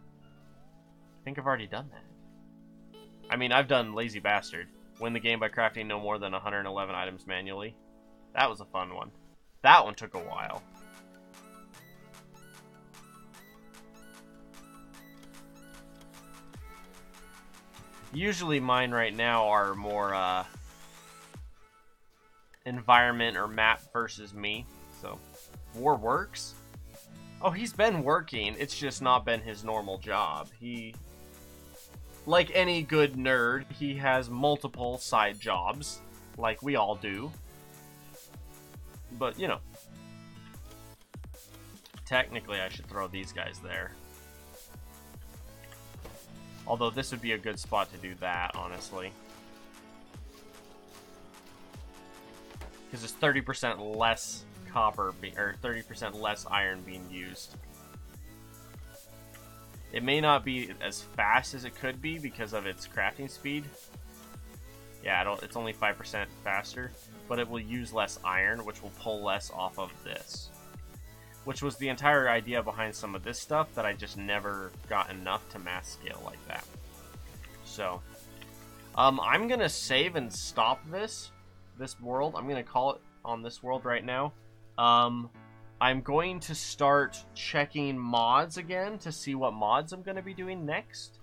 I think I've already done that. I mean, I've done Lazy Bastard. Win the game by crafting no more than 111 items manually. That was a fun one. That one took a while. Usually mine right now are more environment or map versus me. So, War works. Oh, he's been working. It's just not been his normal job. He, like any good nerd, he has multiple side jobs, like we all do. But, you know. Technically, I should throw these guys there. Although this would be a good spot to do that, honestly. Because it's 30% less copper, or 30% less iron being used. It may not be as fast as it could be because of its crafting speed. Yeah, it's only 5% faster, but it will use less iron, which will pull less off of this. Which was the entire idea behind some of this stuff that I just never got enough to mass scale like that. So, I'm gonna save and stop this world. I'm gonna call it on this world right now. I'm going to start checking mods again to see what mods I'm gonna be doing next.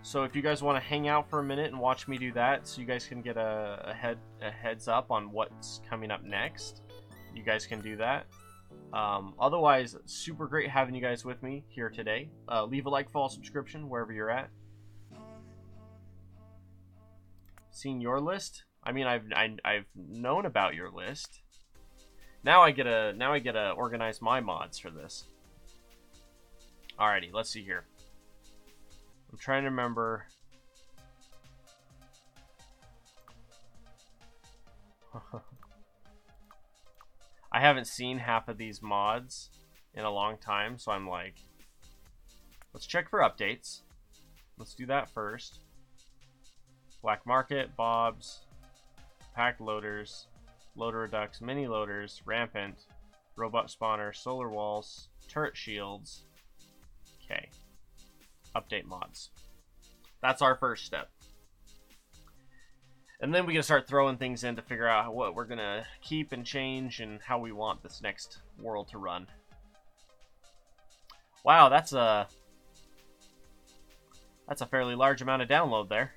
So if you guys want to hang out for a minute and watch me do that, so you guys can get a heads up on what's coming up next, you guys can do that. Otherwise, super great having you guys with me here today. Leave a like, follow, subscription wherever you're at. Seen your list? I mean, I've known about your list. Now I get to organize my mods for this. Alrighty, let's see here. I'm trying to remember. I haven't seen half of these mods in a long time, so I'm like, let's check for updates. Let's do that first. Black Market, Bobs, Packed Loaders, Loader Redux, Mini Loaders, Rampant, Robot Spawner, Solar Walls, Turret Shields. Okay. Update mods. That's our first step. And then we gotta start throwing things in to figure out what we're gonna keep and change and how we want this next world to run. Wow, that's a fairly large amount of download there.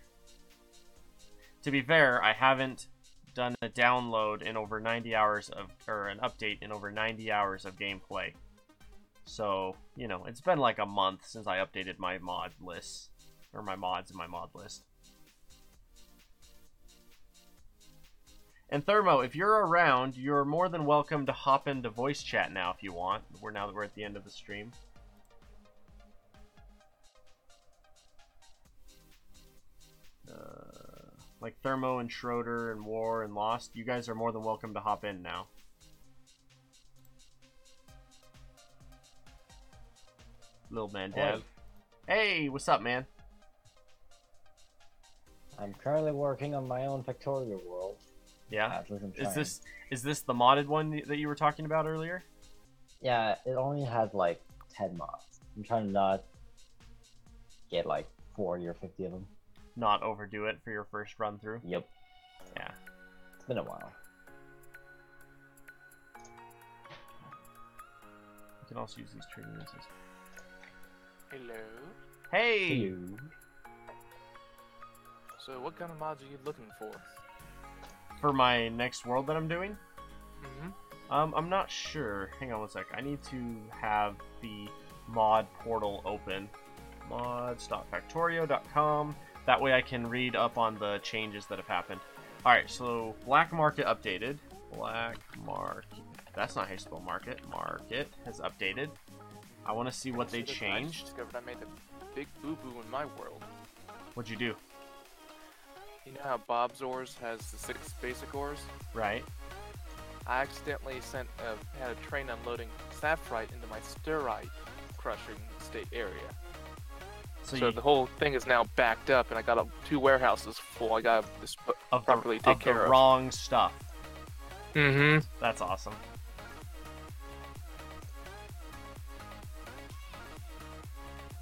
To be fair, I haven't done a download in over 90 hours of, or an update in over 90 hours of gameplay. So, you know, it's been like a month since I updated my mod lists, or my mods in my mod list. And Thermo, if you're around, you're more than welcome to hop into voice chat now if you want. Now that we're at the end of the stream. Like Thermo and Schroeder and War and Lost, you guys are more than welcome to hop in now. Little man Dev. Hey, what's up, man? I'm currently working on my own Factorio world. Yeah. Is this the modded one that you were talking about earlier? Yeah, it only has like 10 mods. I'm trying to not get like 40 or 50 of them. Not overdo it for your first run through? Yep. Yeah. It's been a while. You can also use these training instances. Hello. Hey! Hello. So what kind of mods are you looking for? For my next world that I'm doing? Mm-hmm. I'm not sure. Hang on one sec. I need to have the mod portal open. mods.factorio.com. That way I can read up on the changes that have happened. Alright, so Black Market updated. Black Market. That's not how you spell market. Market has updated. I want to see what they I changed. discovered I made a big boo-boo in my world. What'd you do? You know how Bob's Ores has the 6 basic ores? Right. I accidentally had a train unloading sapphire into my sterite crushing state area. So the whole thing is now backed up, and I got 2 warehouses full. I got this properly take care of. The wrong stuff. Mm-hmm. That's awesome.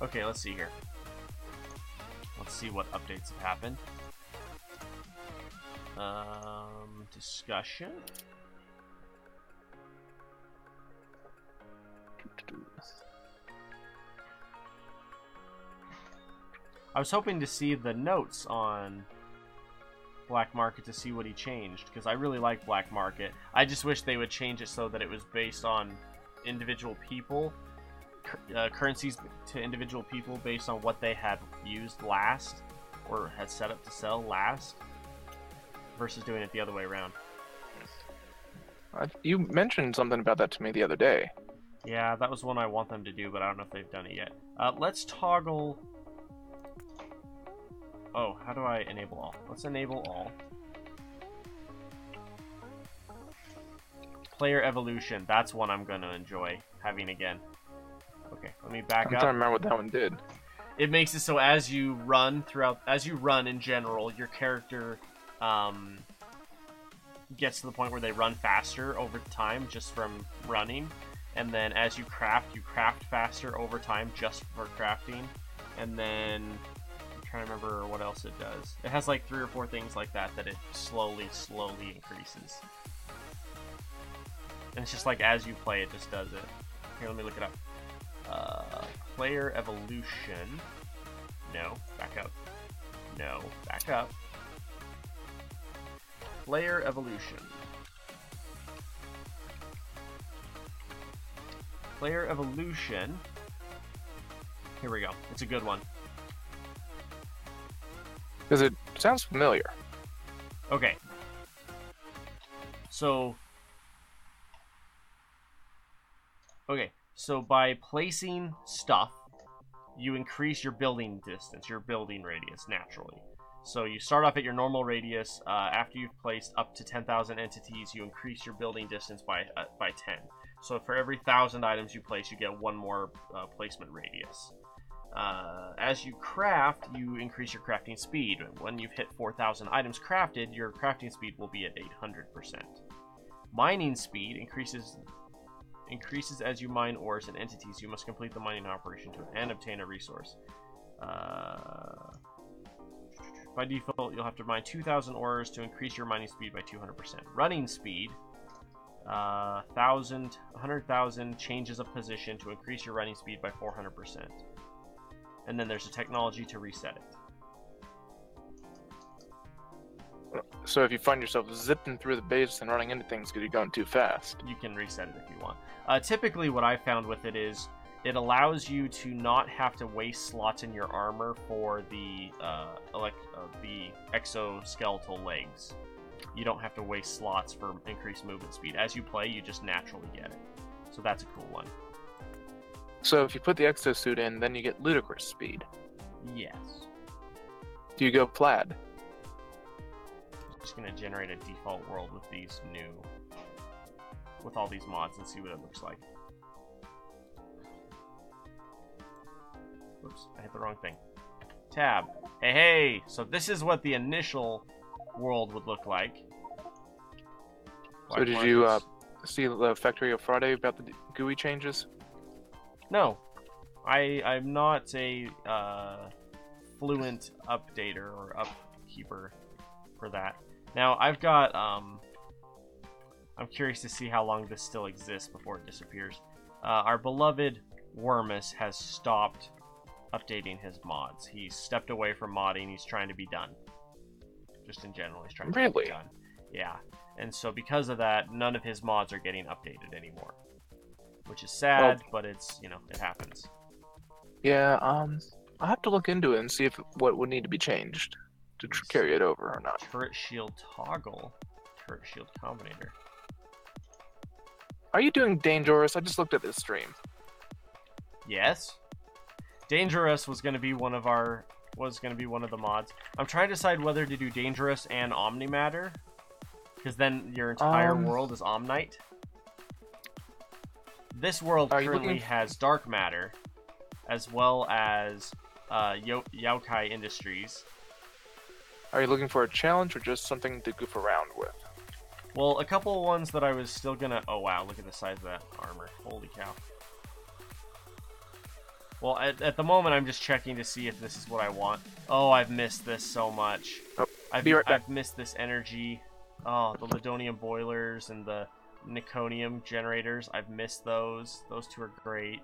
Okay, let's see here. Let's see what updates have happened. Discussion. I was hoping to see the notes on Black Market to see what he changed, because I really like Black Market. I just wish they would change it so that it was based on individual people, currencies to individual people based on what they had used last, or had set up to sell last, versus doing it the other way around. You mentioned something about that to me the other day. Yeah, that was one I want them to do, but I don't know if they've done it yet. Let's toggle... Oh, how do I enable all? Let's enable all. Player evolution. That's one I'm going to enjoy having again. Okay, let me back up. I'm trying to remember what that one did. It makes it so as you run in general, your character gets to the point where they run faster over time just from running. And then as you craft faster over time just for crafting. And then... trying to remember what else it does. It has like 3 or 4 things like that it slowly increases. And it's just like as you play, it just does it. Here, let me look it up. Player evolution. No, back up. No, back up. Player evolution. Player evolution. Here we go. It's a good one. Because it sounds familiar. Okay. So by placing stuff, you increase your building distance, your building radius, naturally. So you start off at your normal radius. After you've placed up to 10,000 entities, you increase your building distance by 10. So for every 1,000 items you place, you get 1 more placement radius. As you craft, you increase your crafting speed. When you've hit 4,000 items crafted, your crafting speed will be at 800%. Mining speed increases as you mine ores and entities. You must complete the mining operation and obtain a resource. By default, you'll have to mine 2,000 ores to increase your mining speed by 200%. Running speed, 100,000 changes of position to increase your running speed by 400%. And then there's a technology to reset it. So if you find yourself zipping through the base and running into things because you're going too fast, you can reset it if you want. Typically what I found with it is it allows you to not have to waste slots in your armor for the exoskeletal legs. You don't have to waste slots for increased movement speed. As you play, you just naturally get it. So that's a cool one. So if you put the exosuit in, then you get ludicrous speed. Yes. Do you go plaid? Just gonna generate a default world with all these mods and see what it looks like. Oops, I hit the wrong thing. Tab. Hey! So this is what the initial world would look like. So did you see the Factorio Friday about the GUI changes? No. I'm not a fluent updater or upkeeper for that. Now, I've got, I'm curious to see how long this still exists before it disappears. Our beloved Wormus has stopped updating his mods. He's stepped away from modding. He's trying to be done. Just in general, he's trying to be done. Yeah. And so because of that, none of his mods are getting updated anymore. Which is sad, but it's, it happens. Yeah, I'll have to look into it and see what would need to be changed to carry it over or not. Turret shield toggle. Turret shield combinator. Are you doing Dangerous? I just looked at this stream. Yes. Dangerous was going to be one of the mods. I'm trying to decide whether to do Dangerous and Omnimatter, because then your entire world is Omnite. This world currently has Dark Matter, as well as Yokai Industries. Are you looking for a challenge or just something to goof around with? Well, a couple of ones that I was still gonna... Oh wow, look at the size of that armor. Holy cow. Well, at the moment, I'm just checking to see if this is what I want. Oh, I've missed this so much. Oh, I've missed this energy. Oh, the Ledonium boilers and the Niconium generators. I've missed those. Those two are great.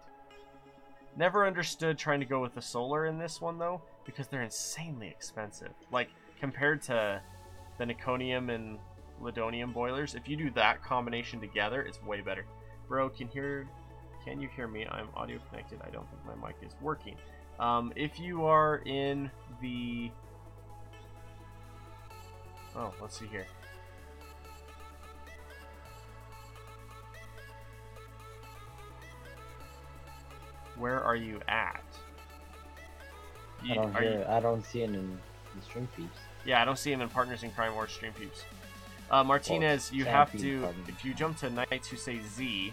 Never understood trying to go with the solar in this one, though, because they're insanely expensive. Like, compared to the Niconium and Ledonium boilers, if you do that combination together, it's way better. Bro, can you hear me? I'm audio connected. I don't think my mic is working. If you are in the... Oh, let's see here. Where are you at? I don't see it in the stream feeds. Yeah, I don't see him in Partners in Crime or stream peeps. Martinez, you have to... If you jump to Knights Who Say Z...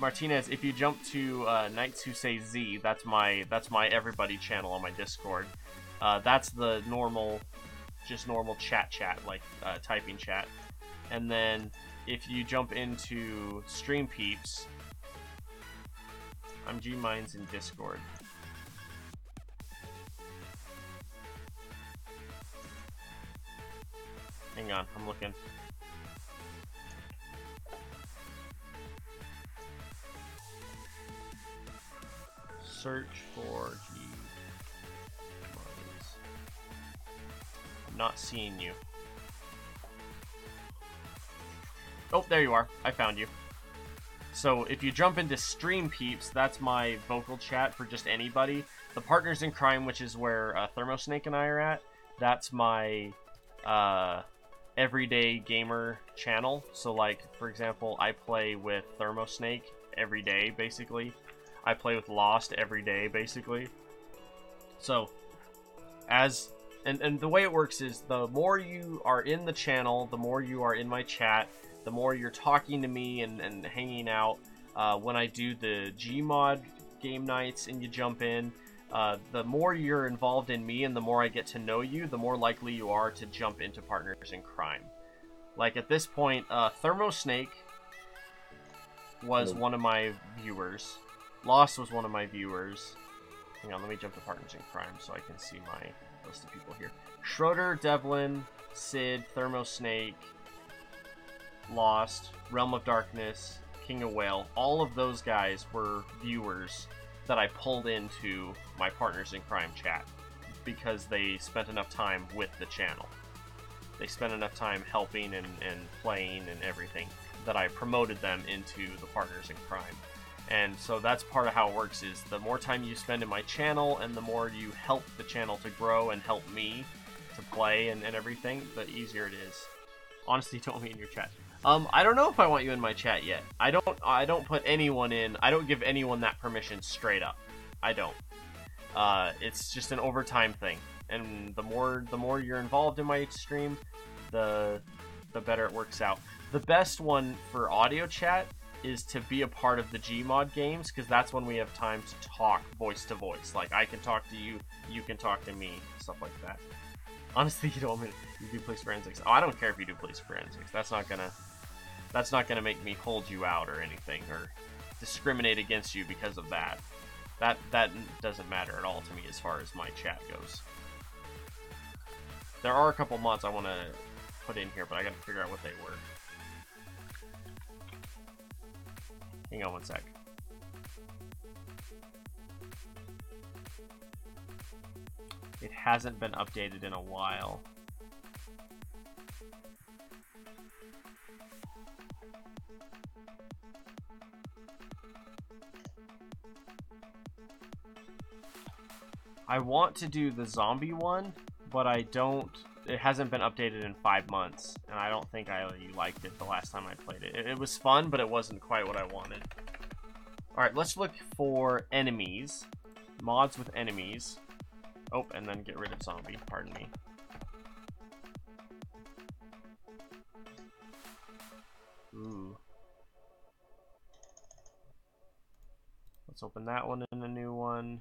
Martinez, if you jump to Knights Who Say Z, that's my everybody channel on my Discord. That's the normal chat, like typing chat. And then if you jump into Stream Peeps, I'm Gmines in Discord. Hang on, I'm looking. Search for Gmines. I'm not seeing you. Oh, there you are. I found you. So if you jump into Stream Peeps, that's my vocal chat for just anybody. The Partners in Crime, which is where Thermosnake and I are at, that's my everyday gamer channel. So like, for example, I play with Thermosnake every day, basically. I play with Lost every day, basically. So, and the way it works is, the more you are in the channel, the more you are in my chat, the more you're talking to me and hanging out. When I do the Gmod game nights and you jump in, the more you're involved in me and the more I get to know you, the more likely you are to jump into Partners in Crime. Like at this point, Thermosnake was one of my viewers. Lost was one of my viewers. Hang on, let me jump to Partners in Crime so I can see my list of people here. Schroeder, Devlin, Sid, Thermosnake, Lost, Realm of Darkness, King of Whale. All of those guys were viewers that I pulled into my Partners in Crime chat because they spent enough time with the channel. They spent enough time helping and playing and everything that I promoted them into the Partners in Crime. And so that's part of how it works, is the more time you spend in my channel and the more you help the channel to grow and help me to play and everything, the easier it is. Honestly, don't want me in your chat. I don't know if I want you in my chat yet. I don't put anyone in. I don't give anyone that permission straight up. I don't. It's just an overtime thing. And the more you're involved in my stream, the better it works out. The best one for audio chat is to be a part of the Gmod games, because that's when we have time to talk voice to voice. Like, I can talk to you, you can talk to me, stuff like that. Honestly, you don't want me to, you do police forensics. Oh, I don't care if you do police forensics. That's not gonna make me hold you out or anything, or discriminate against you because of that. That doesn't matter at all to me as far as my chat goes. There are a couple mods I want to put in here, but I gotta figure out what they were. Hang on one sec. It hasn't been updated in a while. I want to do the zombie one, but I don't. It hasn't been updated in 5 months, and I don't think I liked it the last time I played it. It was fun, but it wasn't quite what I wanted. Alright, let's look for enemies. Mods with enemies. Oh, and then get rid of zombie, pardon me. Ooh. Let's open that one in a new one.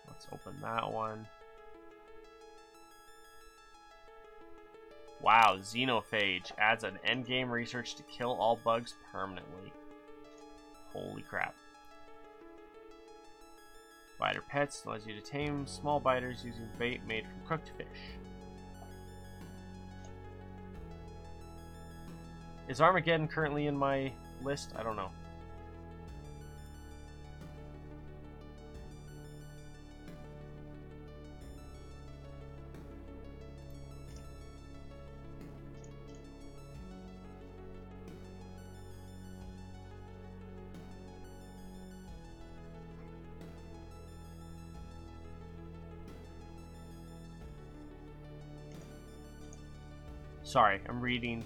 Let's open that one. Wow, Xenophage adds an endgame research to kill all bugs permanently. Holy crap. Biter Pets allows you to tame small biters using bait made from cooked fish. Is Armageddon currently in my list? I don't know. Sorry, I'm reading.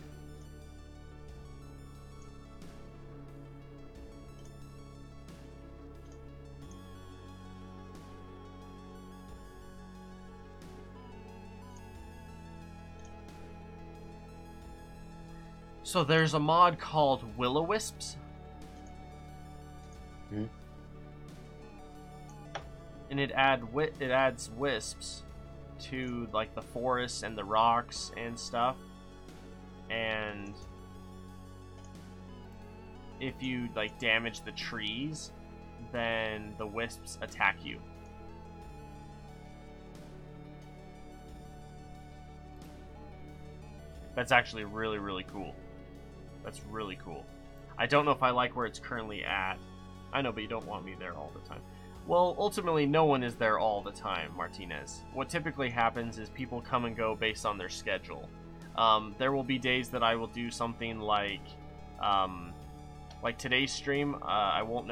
So there's a mod called Will-O-Wisps. Hmm? And it adds wisps to like the forests and the rocks and stuff. And if you like damage the trees, then the wisps attack you. That's actually really, really cool. That's really cool. I don't know if I like where it's currently at. I know, but you don't want me there all the time. Well, ultimately, no one is there all the time, Martinez. What typically happens is people come and go based on their schedule. There will be days that I will do something like today's stream. I wouldn't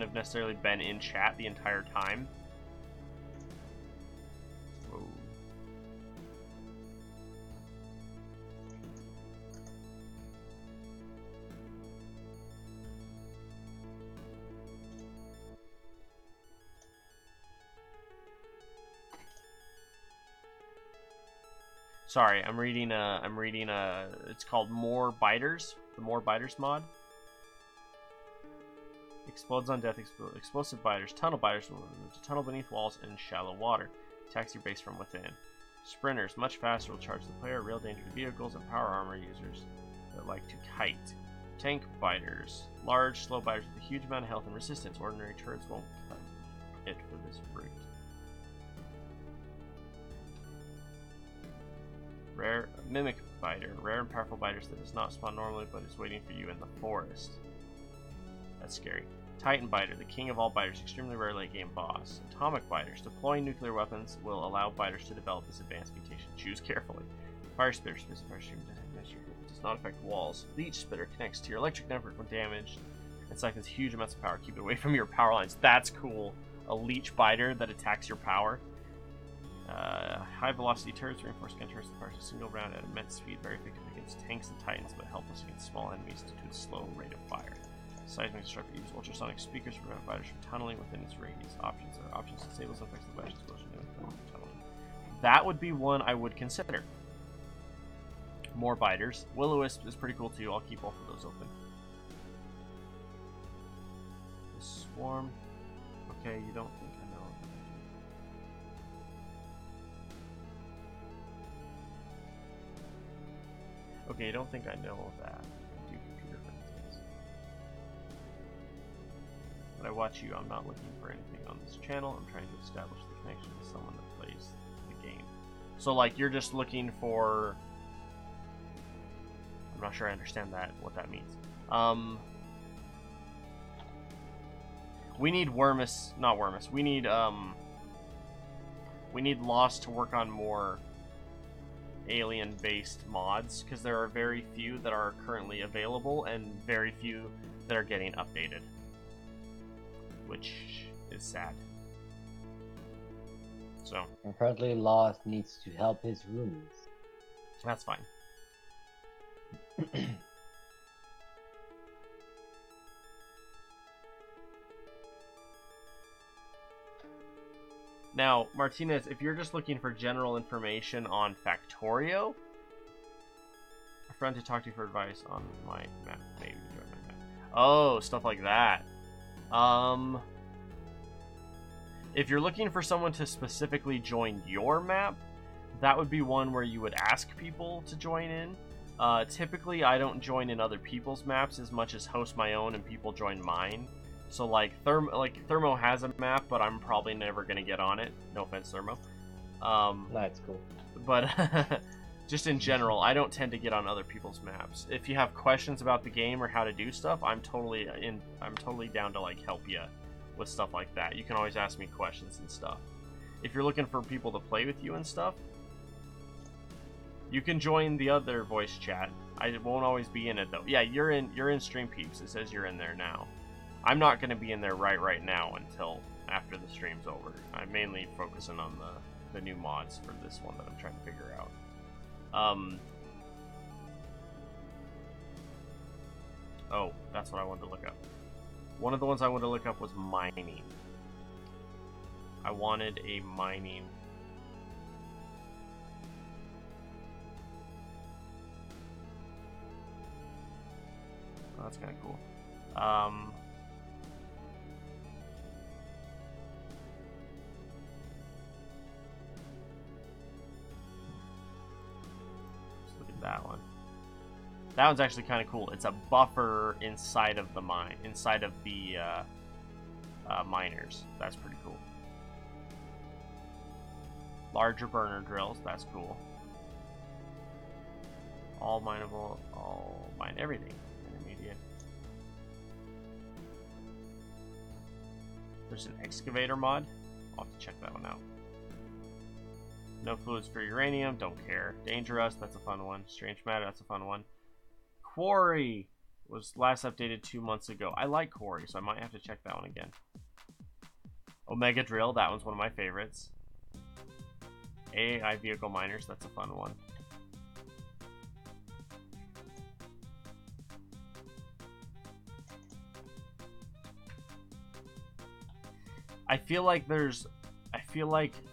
have necessarily been in chat the entire time. Whoa. Sorry, I'm reading it's called More Biters, the More Biters mod. Explodes on death, explosive biters, tunnel biters, tunnel beneath walls in shallow water. Attacks your base from within. Sprinters, much faster, will charge the player, real danger to vehicles and power armor users that like to kite. Tank biters, large, slow biters with a huge amount of health and resistance. Ordinary turrets won't cut it for this brute. Rare mimic biter, rare and powerful biters that does not spawn normally but is waiting for you in the forest. That's scary. Titan biter, the king of all biters, extremely rare late game boss. Atomic biters, deploying nuclear weapons will allow biters to develop this advanced mutation. Choose carefully. Fire spitter, fire stream does not affect walls. Leech spitter connects to your electric network when damaged and siphons huge amounts of power. Keep it away from your power lines. That's cool. A leech biter that attacks your power. High velocity turrets, reinforced gun turrets that fire a single round at immense speed, very effective against tanks and titans, but helpless against small enemies due to its slow rate of fire. Seismic disruptor use ultrasonic speakers to prevent fighters from tunneling within its radius. Options disables effects the fighters explosion from tunneling. That would be one I would consider. More biters. Will-O-Wisp is pretty cool too. I'll keep both of those open. The swarm. Okay, you don't think I know. Okay, you don't think I know that. I do computer things. But I watch you. I'm not looking for anything on this channel. I'm trying to establish the connection to someone that plays the game. So, like, you're just looking for... I'm not sure I understand that, what that means. We need Wormus, not Wormus. We need Lost to work on more alien-based mods, because there are very few that are currently available and very few that are getting updated, which is sad. So apparently Lost needs to help his roomies. That's fine. Now, Martinez, if you're just looking for general information on Factorio, a friend to talk to for advice on my map, maybe join my map. Oh, stuff like that. If you're looking for someone to specifically join your map, that would be one where you would ask people to join in. Typically, I don't join in other people's maps as much as host my own and people join mine. So Thermo has a map, but I'm probably never gonna get on it. No offense, Thermo. That's cool. But just in general, I don't tend to get on other people's maps. If you have questions about the game or how to do stuff, I'm totally down to like help you with stuff like that. You can always ask me questions and stuff. If you're looking for people to play with you and stuff, you can join the other voice chat. I won't always be in it though. Yeah, you're in Stream Peeps. It says you're in there now. I'm not going to be in there right now until after the stream's over. I'm mainly focusing on the new mods for this one that I'm trying to figure out. Oh, that's what I wanted to look up. One of the ones I wanted to look up was mining. I wanted a mining... Oh, that's kind of cool. Let's look at that one. That one's actually kind of cool. It's a buffer inside of the mine, inside of the miners. That's pretty cool. Larger burner drills. That's cool. All mineable. All mine everything. Intermediate. There's an excavator mod. I'll have to check that one out. No fluids for uranium. Don't care. Dangerous. That's a fun one. Strange matter. That's a fun one. Quarry was last updated 2 months ago. I like Quarry, so I might have to check that one again. Omega Drill, that one's one of my favorites. AI Vehicle Miners, that's a fun one. I feel like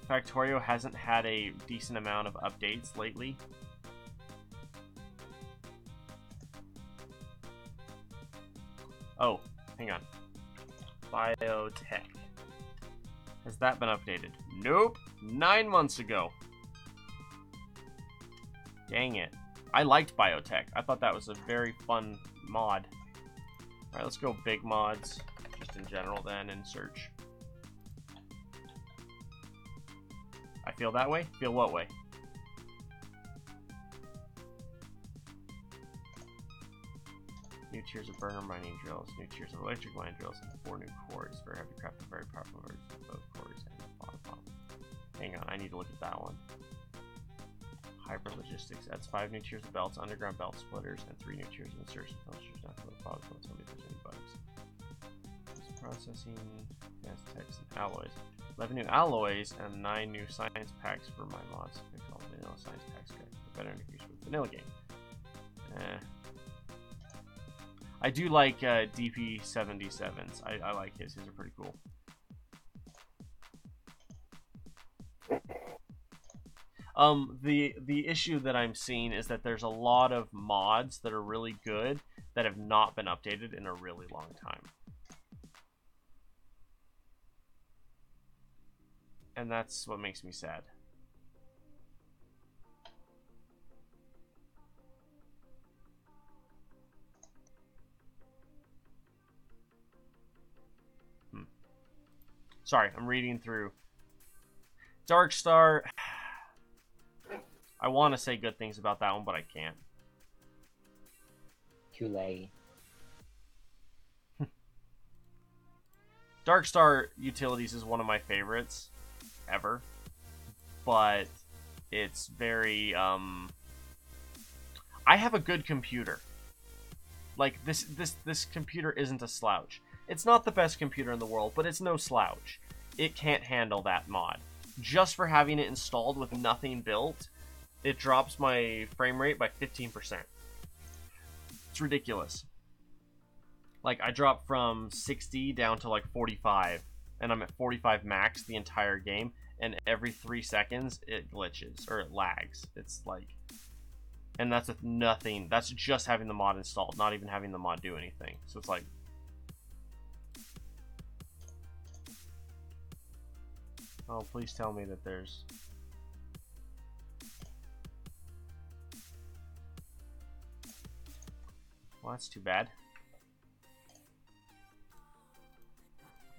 Factorio hasn't had a decent amount of updates lately. Oh, hang on. Biotech. Has that been updated? Nope. 9 months ago. Dang it. I liked Biotech. I thought that was a very fun mod. Alright, let's go big mods. Just in general then, and search. I feel that way? Feel what way? New tiers of burner mining drills, new tiers of electric mining drills, and 4 new cores for heavy craft and very powerful versions of both cores and bottom. Hang on, I need to look at that one. Hybrid logistics adds 5 new tiers of belts, underground belt splitters, and 3 new tiers of insertion filters. Not for the bugs, don't tell me if there's any bugs. Processing, advanced techs, and alloys. 11 new alloys and 9 new science packs for my mods. They call vanilla science packs for better integration with vanilla game. I do like DP77s. I like his. His are pretty cool. The issue that I'm seeing is that there's a lot of mods that are really good that have not been updated in a really long time. And that's what makes me sad. Sorry, I'm reading through. Darkstar. I want to say good things about that one, but I can't. Too late. Darkstar Utilities is one of my favorites ever, but it's very I have a good computer. Like this computer isn't a slouch. It's not the best computer in the world, but it's no slouch. It can't handle that mod. Just for having it installed with nothing built, it drops my frame rate by 15%. It's ridiculous. Like, I dropped from 60 down to like 45, and I'm at 45 max the entire game, and every 3 seconds it glitches, or it lags. It's like... And that's with nothing. That's just having the mod installed, not even having the mod do anything. So it's like... Oh, please tell me that there's... Well, that's too bad.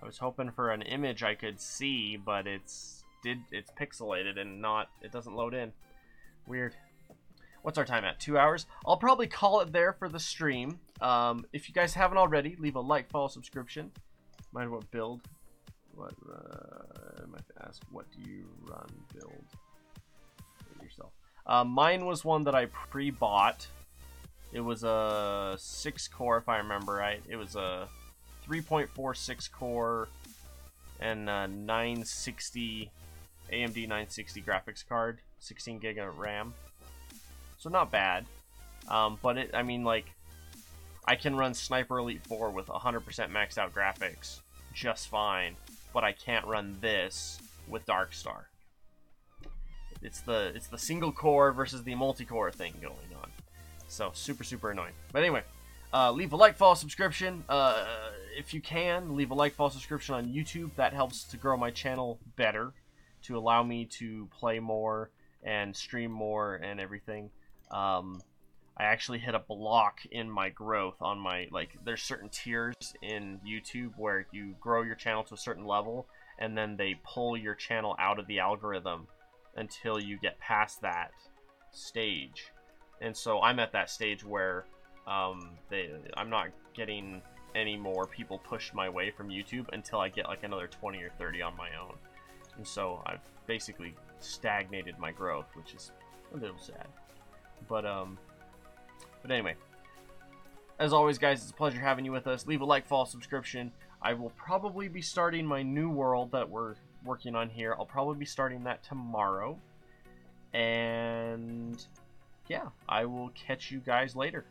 I was hoping for an image I could see, but it's pixelated and not... It doesn't load in. Weird. What's our time at? 2 hours? I'll probably call it there for the stream. If you guys haven't already, leave a like, follow, subscription. Mind what build? What I might ask, what do you run, build yourself? Mine was one that I pre-bought. It was a 6-core, if I remember right. It was a 3.46 core and a 960 AMD 960 graphics card, 16 gig of RAM. So not bad. But I mean, like, I can run Sniper Elite 4 with 100% maxed out graphics just fine. But I can't run this with Darkstar. It's the single core versus the multi-core thing going on. So super annoying. But anyway, leave a like, follow, subscription. If you can, leave a like, follow, subscription on YouTube. That helps to grow my channel better, to allow me to play more and stream more and everything. I I actually hit a block in my growth on my, like, there's certain tiers in YouTube where you grow your channel to a certain level, and then they pull your channel out of the algorithm until you get past that stage. And so I'm at that stage where I'm not getting any more people pushed my way from YouTube until I get like another 20 or 30 on my own. And so I've basically stagnated my growth, which is a little sad. But anyway, as always, guys, it's a pleasure having you with us. Leave a like, follow, subscription. I will probably be starting my new world that we're working on here. I'll probably be starting that tomorrow. And yeah, I will catch you guys later.